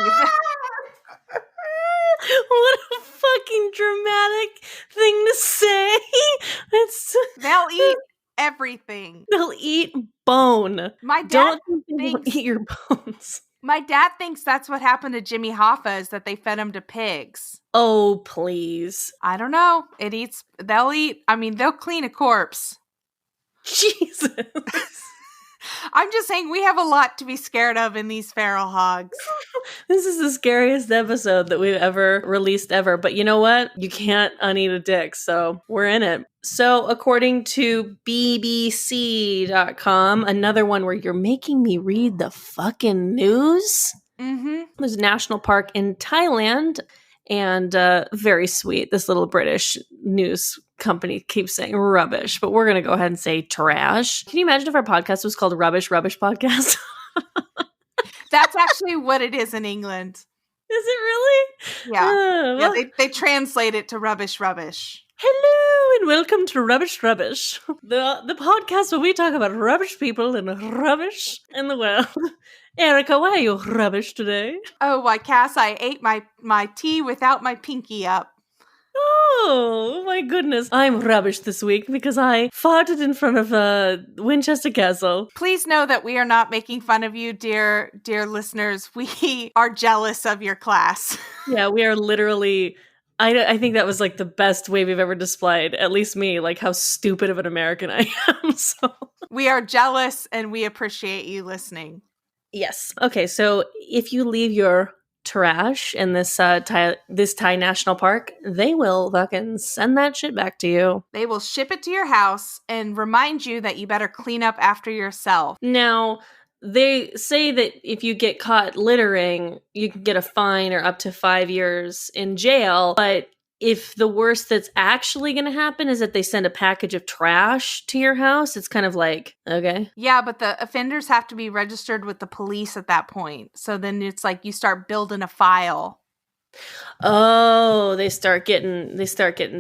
[SPEAKER 2] What a fucking dramatic thing to say.
[SPEAKER 1] They'll eat everything.
[SPEAKER 2] They'll eat bone.
[SPEAKER 1] My dad
[SPEAKER 2] Don't think they will eat your bones.
[SPEAKER 1] My dad thinks that's what happened to Jimmy Hoffa, is that they fed him to pigs.
[SPEAKER 2] Oh, please.
[SPEAKER 1] I don't know. They'll clean a corpse.
[SPEAKER 2] Jesus.
[SPEAKER 1] I'm just saying we have a lot to be scared of in these feral hogs.
[SPEAKER 2] This is the scariest episode that we've ever released ever. But you know what? You can't uneat a dick, so we're in it. So according to BBC.com, another one where you're making me read the fucking news.
[SPEAKER 1] Mm-hmm.
[SPEAKER 2] There's a national park in Thailand, and very sweet. This little British news company keeps saying rubbish, but we're going to go ahead and say trash. Can you imagine if our podcast was called Rubbish Podcast?
[SPEAKER 1] That's actually what it is in England.
[SPEAKER 2] Is it really?
[SPEAKER 1] Yeah.
[SPEAKER 2] Well,
[SPEAKER 1] They translate it to rubbish.
[SPEAKER 2] hello and welcome to Rubbish, the podcast where we talk about rubbish people and rubbish in the world. Erica, why are you rubbish today?
[SPEAKER 1] Oh, why, Cass, I ate my tea without my pinky up.
[SPEAKER 2] Oh my goodness. I'm rubbish this week because I farted in front of Winchester Castle.
[SPEAKER 1] Please know that we are not making fun of you, dear listeners. We are jealous of your class.
[SPEAKER 2] Yeah, we are literally... I think that was like the best way we've ever displayed, at least me, like how stupid of an American I am. So
[SPEAKER 1] we are jealous and we appreciate you listening.
[SPEAKER 2] Yes. Okay, so if you leave your trash in this Thai national park, they will fucking send that shit back to you.
[SPEAKER 1] They will ship it to your house and remind you that you better clean up after yourself.
[SPEAKER 2] Now, they say that if you get caught littering, you can get a fine or up to 5 years in jail. But if the worst that's actually going to happen is that they send a package of trash to your house, it's kind of like, okay.
[SPEAKER 1] Yeah, but the offenders have to be registered with the police at that point. So then it's like you start building a file.
[SPEAKER 2] Oh, they start getting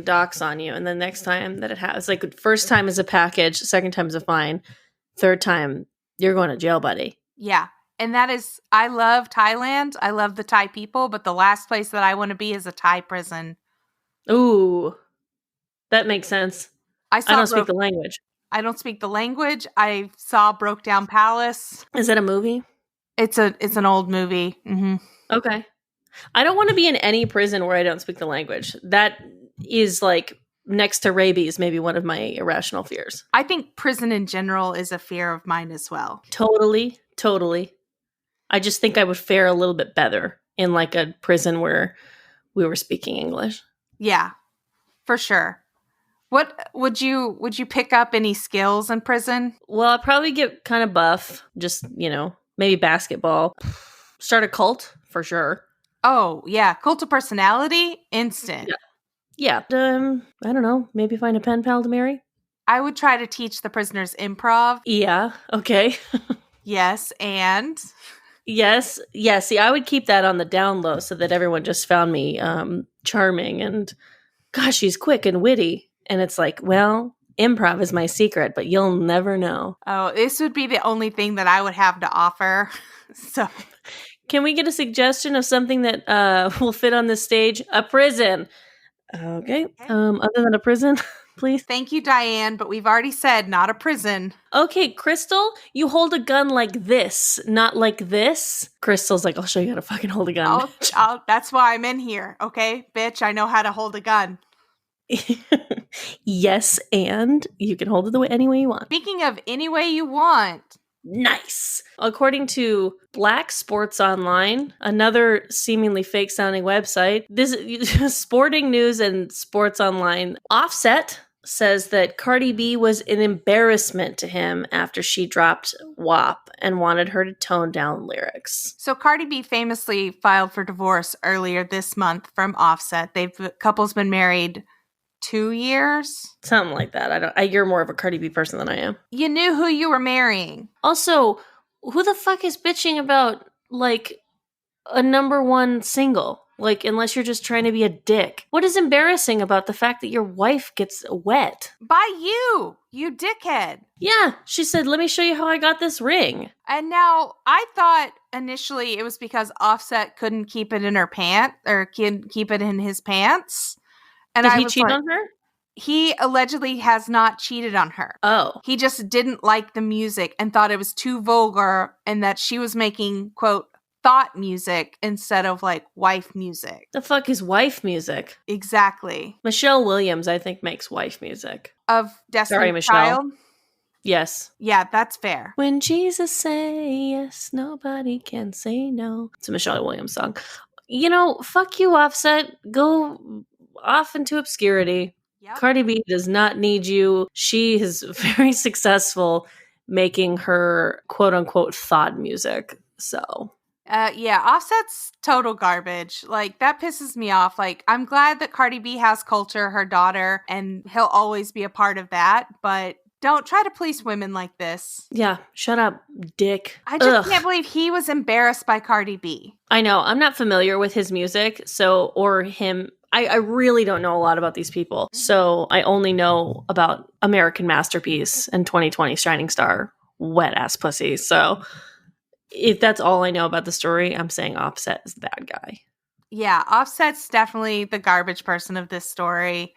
[SPEAKER 2] docs on you, and the next time that it happens, like first time is a package, second time is a fine, third time you're going to jail, buddy.
[SPEAKER 1] Yeah. And that is, I love Thailand. I love the Thai people, but the last place that I want to be is a Thai prison.
[SPEAKER 2] Ooh, that makes sense. I don't speak the language.
[SPEAKER 1] I don't speak the language. I saw Broke Down Palace.
[SPEAKER 2] Is that a movie?
[SPEAKER 1] It's an old movie. Mm-hmm.
[SPEAKER 2] Okay. I don't want to be in any prison where I don't speak the language. That is like next to rabies, maybe one of my irrational fears.
[SPEAKER 1] I think prison in general is a fear of mine as well.
[SPEAKER 2] Totally. I just think I would fare a little bit better in like a prison where we were speaking English.
[SPEAKER 1] Yeah, for sure. What would you pick up any skills in prison?
[SPEAKER 2] Well, I'd probably get kind of buff. Just, maybe basketball. Start a cult for sure.
[SPEAKER 1] Oh, yeah. Cult of personality? Instant.
[SPEAKER 2] Yeah. I don't know. Maybe find a pen pal to marry.
[SPEAKER 1] I would try to teach the prisoners improv.
[SPEAKER 2] Yeah. Okay.
[SPEAKER 1] Yes. And?
[SPEAKER 2] Yes. Yeah. See, I would keep that on the down low so that everyone just found me charming and, gosh, she's quick and witty. And it's like, well, improv is my secret, but you'll never know.
[SPEAKER 1] Oh, this would be the only thing that I would have to offer. So,
[SPEAKER 2] can we get a suggestion of something that will fit on this stage? A prison. Okay. Other than a prison, please?
[SPEAKER 1] Thank you, Diane, but we've already said not a prison.
[SPEAKER 2] Okay, Crystal, you hold a gun like this, not like this. Crystal's like, I'll show you how to fucking hold a gun.
[SPEAKER 1] That's why I'm in here, okay? Bitch, I know how to hold a gun.
[SPEAKER 2] Yes, and you can hold it any way you want.
[SPEAKER 1] Speaking of any way you want.
[SPEAKER 2] Nice. According to Black Sports Online, another seemingly fake sounding website, this Sporting News and Sports Online, Offset says that Cardi B was an embarrassment to him after she dropped WAP and wanted her to tone down lyrics.
[SPEAKER 1] So Cardi B famously filed for divorce earlier this month from Offset. Couple's been married 2 years?
[SPEAKER 2] Something like that. You're more of a Cardi B person than I am.
[SPEAKER 1] You knew who you were marrying.
[SPEAKER 2] Also, who the fuck is bitching about, like, a number one single? Like, unless you're just trying to be a dick. What is embarrassing about the fact that your wife gets wet?
[SPEAKER 1] By you dickhead.
[SPEAKER 2] Yeah, she said, let me show you how I got this ring.
[SPEAKER 1] And now, I thought initially it was because Offset couldn't keep it in her pant, or couldn't keep it in his pants. And
[SPEAKER 2] Did he cheat on her?
[SPEAKER 1] He allegedly has not cheated on her.
[SPEAKER 2] Oh.
[SPEAKER 1] He just didn't like the music and thought it was too vulgar and that she was making, quote, thought music instead of, like, wife music.
[SPEAKER 2] The fuck is wife music?
[SPEAKER 1] Exactly.
[SPEAKER 2] Michelle Williams, I think, makes wife music.
[SPEAKER 1] Of Destiny's
[SPEAKER 2] Michelle.
[SPEAKER 1] Child?
[SPEAKER 2] Yes.
[SPEAKER 1] Yeah, that's fair.
[SPEAKER 2] When Jesus say yes, nobody can say no. It's a Michelle Williams song. You know, fuck you, Offset. Go off into obscurity.
[SPEAKER 1] Yep.
[SPEAKER 2] Cardi B does not need you. She is very successful making her quote-unquote thought music. So...
[SPEAKER 1] yeah, Offset's total garbage. Like, that pisses me off. Like, I'm glad that Cardi B has culture, her daughter, and he'll always be a part of that, but don't try to please women like this.
[SPEAKER 2] Yeah, shut up, dick.
[SPEAKER 1] I just can't believe he was embarrassed by Cardi B.
[SPEAKER 2] I know. I'm not familiar with his music, or him. I really don't know a lot about these people. So I only know about American Masterpiece and 2020 Shining Star, wet ass pussy. So if that's all I know about the story, I'm saying Offset is the bad guy.
[SPEAKER 1] Yeah, Offset's definitely the garbage person of this story.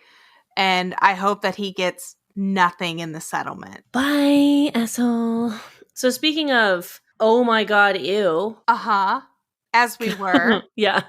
[SPEAKER 1] And I hope that he gets nothing in the settlement.
[SPEAKER 2] Bye, asshole. So speaking of, oh my god, ew.
[SPEAKER 1] Uh-huh. As we were.
[SPEAKER 2] Yeah.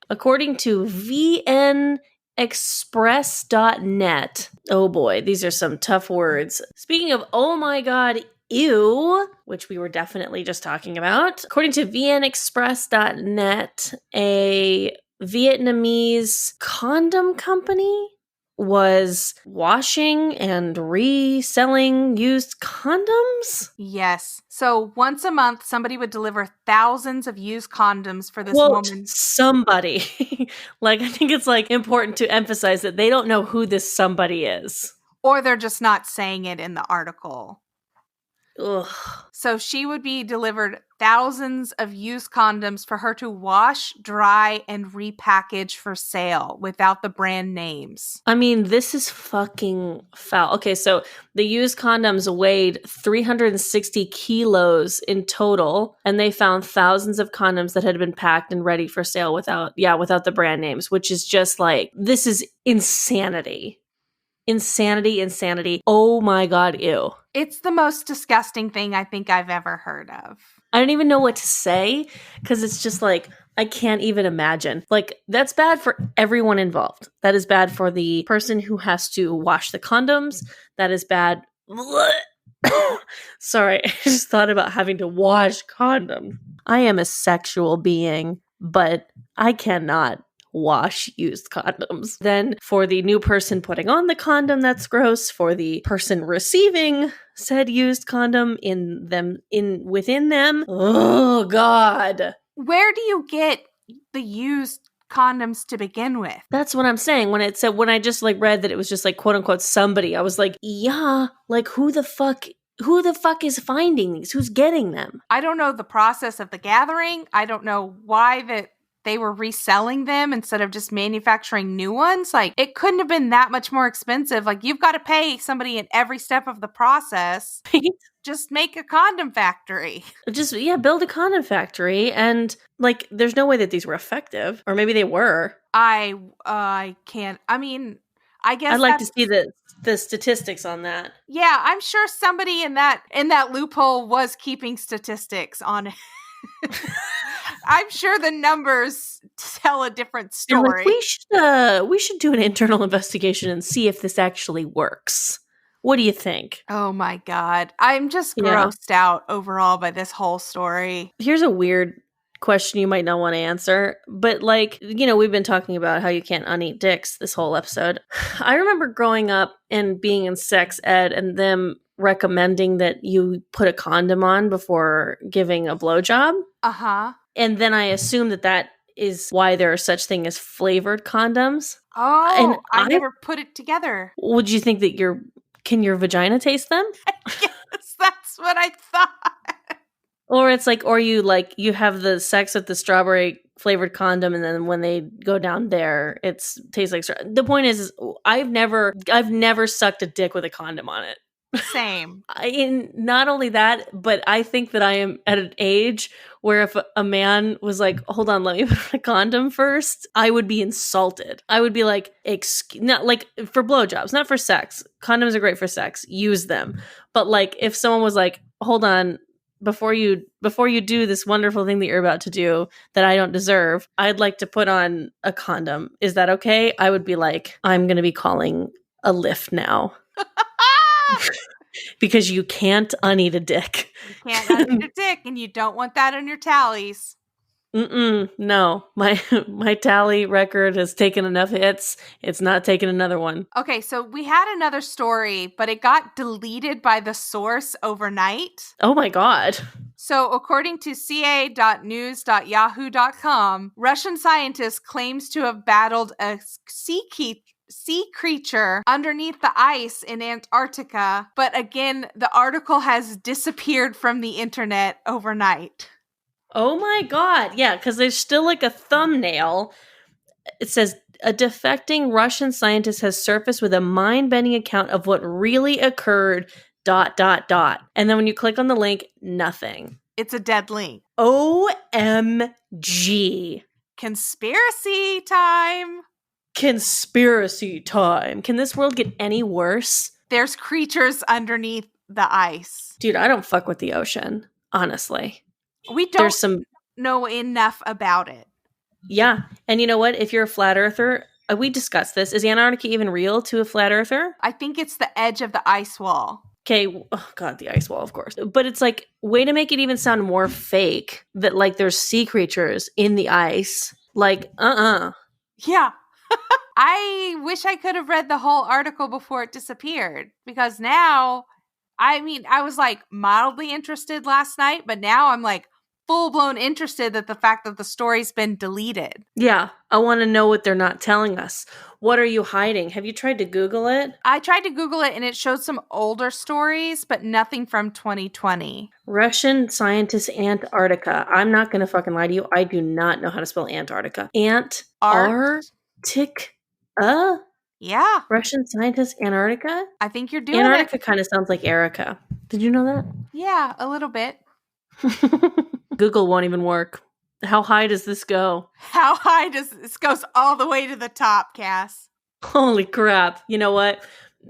[SPEAKER 2] According to vnexpress.net. Oh boy, these are some tough words. Speaking of, oh my god, ew, which we were definitely just talking about. According to vnexpress.net, a Vietnamese condom company was washing and reselling used condoms?
[SPEAKER 1] Yes. So once a month, somebody would deliver thousands of used condoms for this
[SPEAKER 2] Quote,
[SPEAKER 1] woman.
[SPEAKER 2] somebody. Like, I think it's, like, important to emphasize that they don't know who this somebody is.
[SPEAKER 1] Or they're just not saying it in the article.
[SPEAKER 2] Ugh.
[SPEAKER 1] So she would be delivered thousands of used condoms for her to wash, dry, and repackage for sale without the brand names.
[SPEAKER 2] I mean, this is fucking foul. Okay, so the used condoms weighed 360 kilos in total, and they found thousands of condoms that had been packed and ready for sale without the brand names, which is just like, this is insanity. Insanity. Oh my god, ew.
[SPEAKER 1] It's the most disgusting thing I think I've ever heard of.
[SPEAKER 2] I don't even know what to say, because it's just like, I can't even imagine. Like, that's bad for everyone involved. That is bad for the person who has to wash the condoms. That is bad. Sorry, I just thought about having to wash condoms. I am a sexual being, but I cannot wash used condoms. Then for the new person putting on the condom, that's gross. For the person receiving said used condom within them, oh god.
[SPEAKER 1] Where do you get the used condoms to begin with?
[SPEAKER 2] That's what I'm saying. When I just like read that it was just like quote unquote somebody, I was like, yeah, like who the fuck is finding these? Who's getting them?
[SPEAKER 1] I don't know the process of the gathering. I don't know why that they were reselling them instead of just manufacturing new ones. Like, it couldn't have been that much more expensive. Like, you've got to pay somebody in every step of the process. Just make a condom factory.
[SPEAKER 2] Build a condom factory. And like, there's no way that these were effective. Or maybe they were.
[SPEAKER 1] I can't. I mean, I guess
[SPEAKER 2] I'd like to see the the statistics on that.
[SPEAKER 1] Yeah, I'm sure somebody in that loophole was keeping statistics on it. I'm sure the numbers tell a different
[SPEAKER 2] They're
[SPEAKER 1] story.
[SPEAKER 2] like, we should do an internal investigation and see if this actually works. What do you think?
[SPEAKER 1] Oh my God. I'm just
[SPEAKER 2] Yeah.
[SPEAKER 1] grossed out overall by this whole story.
[SPEAKER 2] Here's a weird question you might not want to answer, but like, we've been talking about how you can't uneat dicks this whole episode. I remember growing up and being in sex ed and them recommending that you put a condom on before giving a blowjob.
[SPEAKER 1] Uh-huh.
[SPEAKER 2] And then I assume that is why there are such thing as flavored condoms.
[SPEAKER 1] Oh,
[SPEAKER 2] And
[SPEAKER 1] I never put it together.
[SPEAKER 2] Would you think that can your vagina taste them?
[SPEAKER 1] Yes, that's what I thought.
[SPEAKER 2] Or it's like, or you have the sex with the strawberry flavored condom, and then when they go down there, it tastes like. The point is I've never sucked a dick with a condom on it.
[SPEAKER 1] Same.
[SPEAKER 2] Not only that, but I think that I am at an age where if a man was like, hold on, let me put on a condom first, I would be insulted. I would be like, not like for blowjobs, not for sex. Condoms are great for sex. Use them. But like if someone was like, hold on, before you do this wonderful thing that you're about to do that I don't deserve, I'd like to put on a condom. Is that okay? I would be like, I'm going to be calling a Lyft now. Because you can't uneat a dick.
[SPEAKER 1] You can't uneat a dick, and you don't want that on your tallies.
[SPEAKER 2] No, my tally record has taken enough hits. It's not taking another one.
[SPEAKER 1] Okay, so we had another story, but it got deleted by the source overnight.
[SPEAKER 2] Oh my God.
[SPEAKER 1] So according to ca.news.yahoo.com, Russian scientist claims to have battled a sea creature underneath the ice in Antarctica. But again, the article has disappeared from the internet overnight.
[SPEAKER 2] Oh my God. Yeah, because there's still like a thumbnail. It says, a defecting Russian scientist has surfaced with a mind-bending account of what really occurred, ... And then when you click on the link, nothing.
[SPEAKER 1] It's a dead link.
[SPEAKER 2] OMG.
[SPEAKER 1] Conspiracy time.
[SPEAKER 2] Conspiracy time. Can this world get any worse?
[SPEAKER 1] There's creatures underneath the ice.
[SPEAKER 2] Dude, I don't fuck with the ocean, honestly.
[SPEAKER 1] We don't know enough about it.
[SPEAKER 2] Yeah. And you know what? If you're a flat earther, we discussed this. Is Antarctica even real to a flat earther?
[SPEAKER 1] I think it's the edge of the ice wall.
[SPEAKER 2] Okay. Oh God, the ice wall, of course. But it's like, way to make it even sound more fake that like there's sea creatures in the ice. Like,
[SPEAKER 1] Yeah. I wish I could have read the whole article before it disappeared, because now, I was like mildly interested last night, but now I'm like full-blown interested at the fact that the story's been deleted.
[SPEAKER 2] Yeah, I want to know what they're not telling us. What are you hiding? Have you tried to Google it?
[SPEAKER 1] I tried to Google it and it showed some older stories, but nothing from 2020.
[SPEAKER 2] Russian scientist Antarctica. I'm not going to fucking lie to you. I do not know how to spell Antarctica. Antarctica?
[SPEAKER 1] Yeah.
[SPEAKER 2] Russian scientist Antarctica?
[SPEAKER 1] I think you're doing
[SPEAKER 2] Antarctica kind of sounds like Erica. Did you know that?
[SPEAKER 1] Yeah, a little bit.
[SPEAKER 2] Google won't even work. How high does this go?
[SPEAKER 1] How high does this goes all the way to the top, Cass?
[SPEAKER 2] Holy crap. You know what?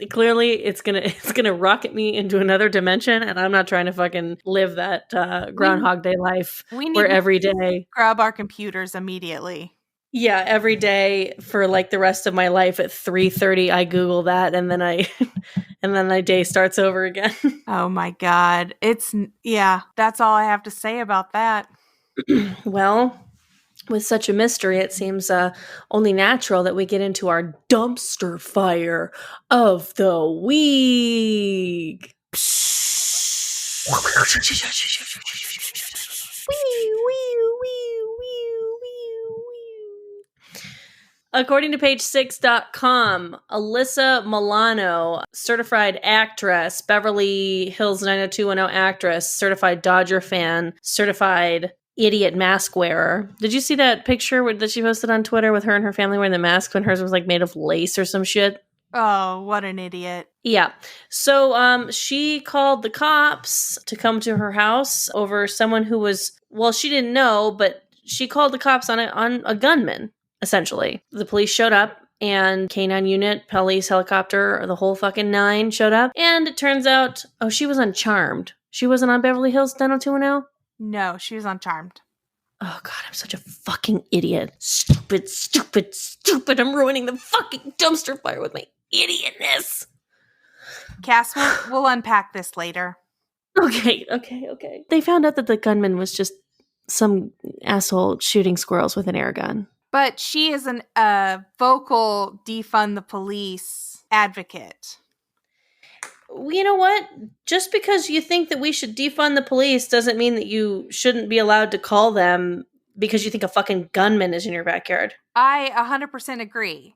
[SPEAKER 2] Clearly it's gonna rocket me into another dimension, and I'm not trying to fucking live that Groundhog Day life where every day
[SPEAKER 1] grab our computers immediately.
[SPEAKER 2] Yeah, every day for like the rest of my life at 3:30 I Google that, and then my day starts over again.
[SPEAKER 1] Oh my God. That's all I have to say about that.
[SPEAKER 2] Well, with such a mystery, it seems only natural that we get into our dumpster fire of the week. According to page6.com, Alyssa Milano, certified actress, Beverly Hills 90210 actress, certified Dodger fan, certified idiot mask wearer. Did you see that picture that she posted on Twitter with her and her family wearing the mask when hers was like made of lace or some shit?
[SPEAKER 1] Oh, what an idiot.
[SPEAKER 2] Yeah. So she called the cops to come to her house over someone who was, well, she didn't know, but she called the cops on a gunman. Essentially, the police showed up and K9 unit, police, helicopter, the whole fucking 9 showed up. And it turns out, she was on Charmed. She wasn't on Beverly Hills 90210?
[SPEAKER 1] No, she was on Charmed.
[SPEAKER 2] Oh god, I'm such a fucking idiot. Stupid, stupid, stupid. I'm ruining the fucking dumpster fire with my idiotness.
[SPEAKER 1] Cass, we'll unpack this later.
[SPEAKER 2] Okay. They found out that the gunman was just some asshole shooting squirrels with an air gun.
[SPEAKER 1] But she is a vocal defund the police advocate.
[SPEAKER 2] You know what? Just because you think that we should defund the police doesn't mean that you shouldn't be allowed to call them because you think a fucking gunman is in your backyard.
[SPEAKER 1] I 100% agree.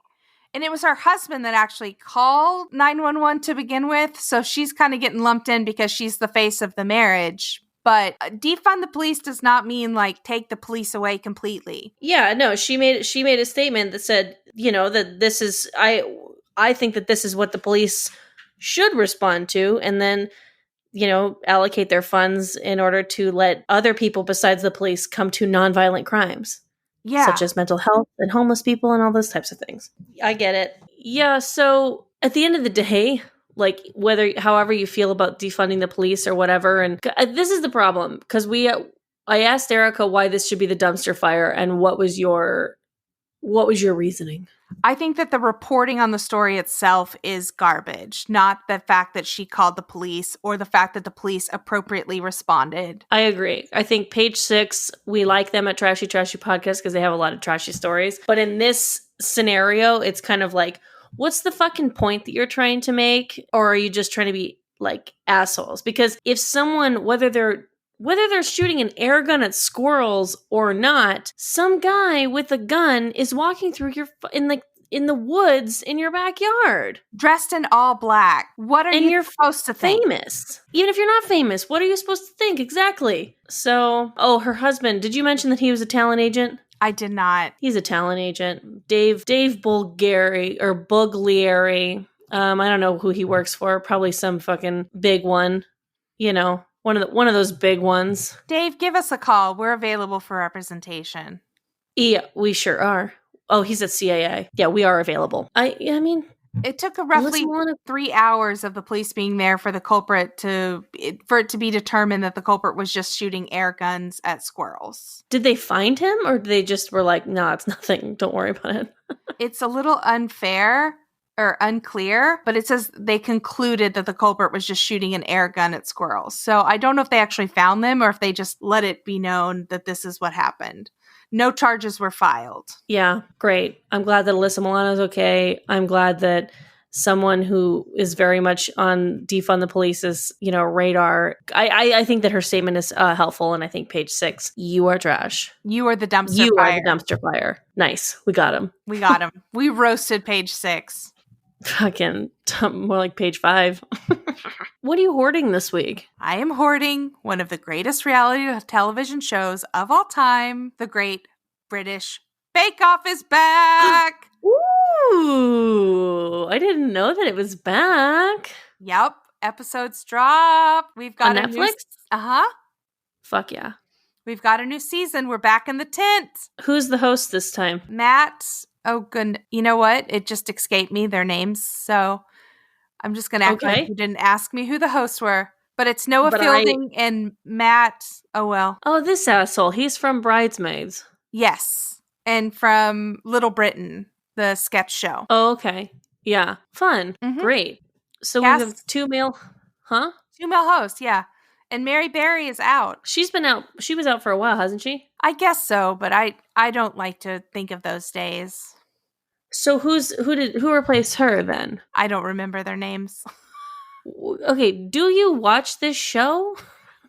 [SPEAKER 1] And it was her husband that actually called 911 to begin with. So she's kind of getting lumped in because she's the face of the marriage. But defund the police does not mean like take the police away completely.
[SPEAKER 2] Yeah, no, she made a statement that said, that this is I think that this is what the police should respond to, and then allocate their funds in order to let other people besides the police come to nonviolent crimes.
[SPEAKER 1] Yeah.
[SPEAKER 2] Such as mental health and homeless people and all those types of things. I get it. Yeah, so at the end of the day, like however you feel about defunding the police or whatever, and this is the problem, because I asked Erica why this should be the dumpster fire, and what was your reasoning?
[SPEAKER 1] I think that the reporting on the story itself is garbage, not the fact that she called the police or the fact that the police appropriately responded.
[SPEAKER 2] I agree. I think Page 6, we like them at Trashy Podcast because they have a lot of trashy stories. But in this scenario, it's kind of like, what's the fucking point that you're trying to make? Or are you just trying to be like assholes? Because if someone, whether they're shooting an air gun at squirrels or not, some guy with a gun is walking through in the woods in your backyard,
[SPEAKER 1] dressed in all black. What are you supposed to think?
[SPEAKER 2] Famous. Even if you're not famous, what are you supposed to think exactly? So, her husband. Did you mention that he was a talent agent?
[SPEAKER 1] I did not.
[SPEAKER 2] He's a talent agent. Dave Bulgari or Buglieri. I don't know who he works for. Probably some fucking big one. One of those big ones.
[SPEAKER 1] Dave, give us a call. We're available for representation.
[SPEAKER 2] Yeah, we sure are. Oh, he's at CAA. Yeah, we are available. I mean,
[SPEAKER 1] it took roughly 3 hours of the police being there for the culprit for it to be determined that the culprit was just shooting air guns at squirrels.
[SPEAKER 2] Did they find him, or they just were like, "Nah, it's nothing. Don't worry about it."
[SPEAKER 1] It's a little unfair. Or unclear, but it says they concluded that the culprit was just shooting an air gun at squirrels. So I don't know if they actually found them or if they just let it be known that this is what happened. No charges were filed.
[SPEAKER 2] Yeah, great. I'm glad that Alyssa Milano's okay. I'm glad that someone who is very much on defund the police's, radar. I think that her statement is helpful, and I think Page 6, you are trash.
[SPEAKER 1] You are the dumpster fire.
[SPEAKER 2] You are the dumpster fire. Nice. We got him.
[SPEAKER 1] We roasted Page 6.
[SPEAKER 2] Fucking more like Page 5. What are you hoarding this week?
[SPEAKER 1] I am hoarding one of the greatest reality television shows of all time. The Great British Bake Off is back.
[SPEAKER 2] Ooh, I didn't know that it was back.
[SPEAKER 1] Yep, episodes drop. We've got
[SPEAKER 2] on Netflix. Fuck yeah.
[SPEAKER 1] We've got a new season. We're back in the tent.
[SPEAKER 2] Who's the host this time?
[SPEAKER 1] Matt. Oh, good. You know what? It just escaped me, their names. So I'm just going to act like you didn't ask me who the hosts were. But it's Noah Fielding and Matt. Oh, well.
[SPEAKER 2] Oh, this asshole. He's from Bridesmaids.
[SPEAKER 1] Yes. And from Little Britain, the sketch show.
[SPEAKER 2] Oh, okay. Yeah. Fun. Mm-hmm. Great. So we have 2 male. Huh?
[SPEAKER 1] 2 male hosts, yeah. And Mary Berry is out.
[SPEAKER 2] She's been out. She was out for a while, hasn't she?
[SPEAKER 1] I guess so, but I don't like to think of those days.
[SPEAKER 2] So who replaced her then?
[SPEAKER 1] I don't remember their names.
[SPEAKER 2] Okay, do you watch this show?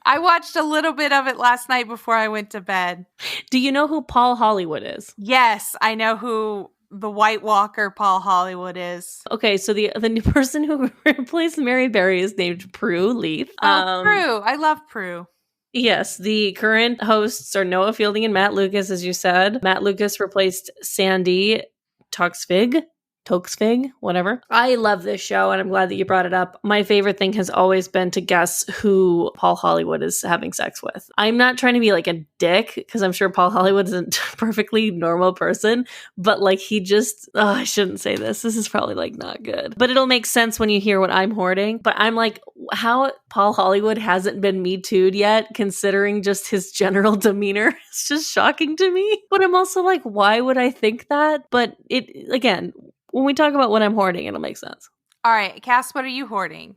[SPEAKER 1] I watched a little bit of it last night before I went to bed.
[SPEAKER 2] Do you know who Paul Hollywood is?
[SPEAKER 1] Yes, I know who the White Walker Paul Hollywood is.
[SPEAKER 2] Okay, so the new person who replaced Mary Berry is named Prue Leith.
[SPEAKER 1] Oh, Prue. I love Prue.
[SPEAKER 2] Yes, the current hosts are Noah Fielding and Matt Lucas, as you said. Matt Lucas replaced Sandy Toksvig. Tokesfig, whatever. I love this show, and I'm glad that you brought it up. My favorite thing has always been to guess who Paul Hollywood is having sex with. I'm not trying to be like a dick, because I'm sure Paul Hollywood isn't a perfectly normal person, but like he just, I shouldn't say this. This is probably like not good. But it'll make sense when you hear what I'm hoarding. But I'm like, how Paul Hollywood hasn't been Me Too'd yet, considering just his general demeanor. It's just shocking to me. But I'm also like, why would I think that? But it, again, when we talk about what I'm hoarding, it'll make sense.
[SPEAKER 1] All right, Cass, what are you hoarding?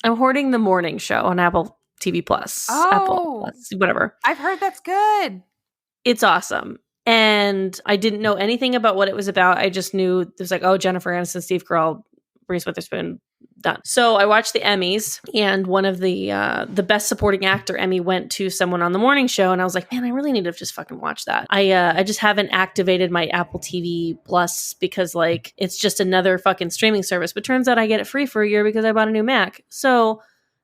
[SPEAKER 2] I'm hoarding The Morning Show on Apple TV Plus.
[SPEAKER 1] Oh,
[SPEAKER 2] Apple Plus, whatever.
[SPEAKER 1] I've heard that's good.
[SPEAKER 2] It's awesome. And I didn't know anything about what it was about. I just knew it was like, oh, Jennifer Aniston, Steve Carell, Reese Witherspoon, done. So I watched the Emmys, and one of the Best Supporting Actor Emmy went to someone on The Morning Show, and I was like, man, I really need to just fucking watch that. I just haven't activated my Apple TV Plus because like it's just another fucking streaming service. But turns out I get it free for a year because I bought a new Mac. So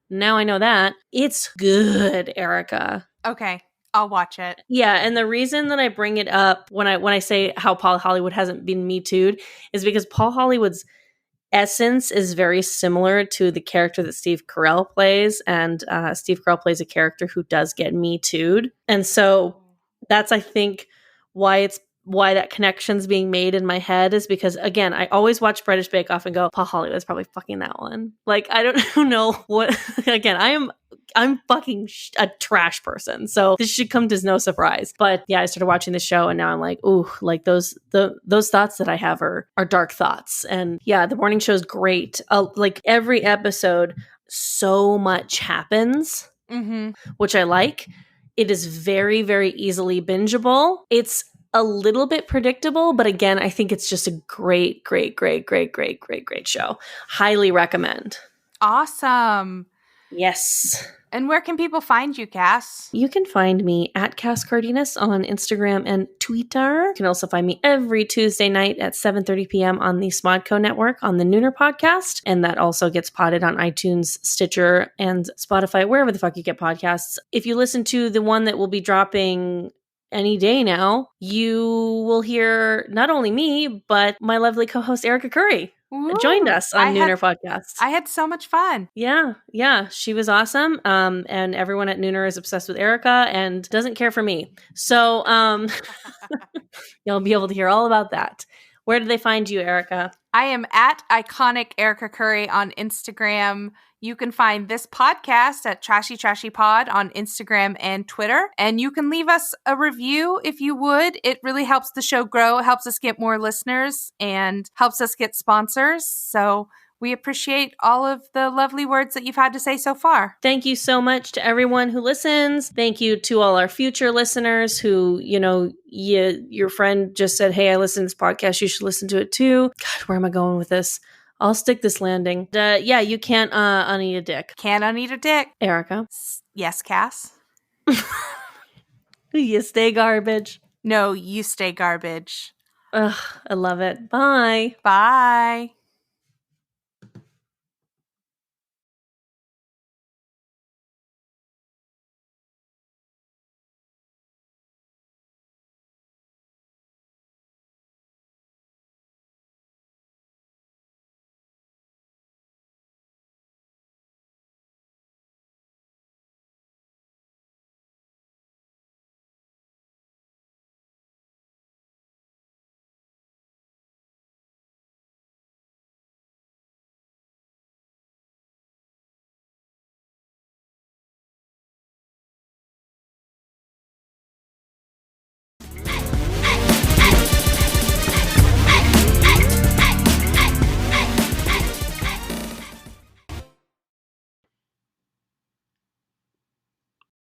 [SPEAKER 2] now I know that. It's good, Erica.
[SPEAKER 1] Okay, I'll watch it.
[SPEAKER 2] Yeah, and the reason that I bring it up when I say how Paul Hollywood hasn't been Me Too'd is because Paul Hollywood's essence is very similar to the character that Steve Carell plays, and Steve Carell plays a character who does get Me Too'd, and so that's I think why that connection's being made in my head is because again I always watch British Bake Off and go, Paul Hollywood's probably fucking that one. Like I don't know what. Again, I'm fucking a trash person, so this should come as no surprise. But yeah, I started watching the show, and now I'm like, ooh, like those thoughts that I have are dark thoughts. And yeah, The Morning Show is great. Like every episode, so much happens, which I like. It is very, very easily bingeable. It's a little bit predictable, but again, I think it's just a great, great, great, great, great, great, great show. Highly recommend.
[SPEAKER 1] Awesome.
[SPEAKER 2] Yes.
[SPEAKER 1] And where can people find you, Cass?
[SPEAKER 2] You can find me at Cass Cardenas on Instagram and Twitter. You can also find me every Tuesday night at 7:30 p.m. on the Smodco Network on the Nooner Podcast. And that also gets potted on iTunes, Stitcher, and Spotify, wherever the fuck you get podcasts. If you listen to the one that will be dropping any day now, you will hear not only me, but my lovely co-host Erica Curry.
[SPEAKER 1] Ooh,
[SPEAKER 2] joined us on Nooner Podcast.
[SPEAKER 1] I had so much fun.
[SPEAKER 2] Yeah. She was awesome. And everyone at Nooner is obsessed with Erica and doesn't care for me. So you'll be able to hear all about that. Where do they find you, Erica?
[SPEAKER 1] I am at Iconic Erica Curry on Instagram. You can find this podcast at Trashy Trashy Pod on Instagram and Twitter. And you can leave us a review if you would. It really helps the show grow. It helps us get more listeners and helps us get sponsors. So we appreciate all of the lovely words that you've had to say so far.
[SPEAKER 2] Thank you so much to everyone who listens. Thank you to all our future listeners who, your friend just said, hey, I listened to this podcast. You should listen to it too. God, where am I going with this? I'll stick this landing. You can't uneat a dick.
[SPEAKER 1] Can't uneat a dick.
[SPEAKER 2] Erica.
[SPEAKER 1] Yes, Cass?
[SPEAKER 2] You stay garbage.
[SPEAKER 1] No, you stay garbage.
[SPEAKER 2] Ugh, I love it. Bye.
[SPEAKER 1] Bye.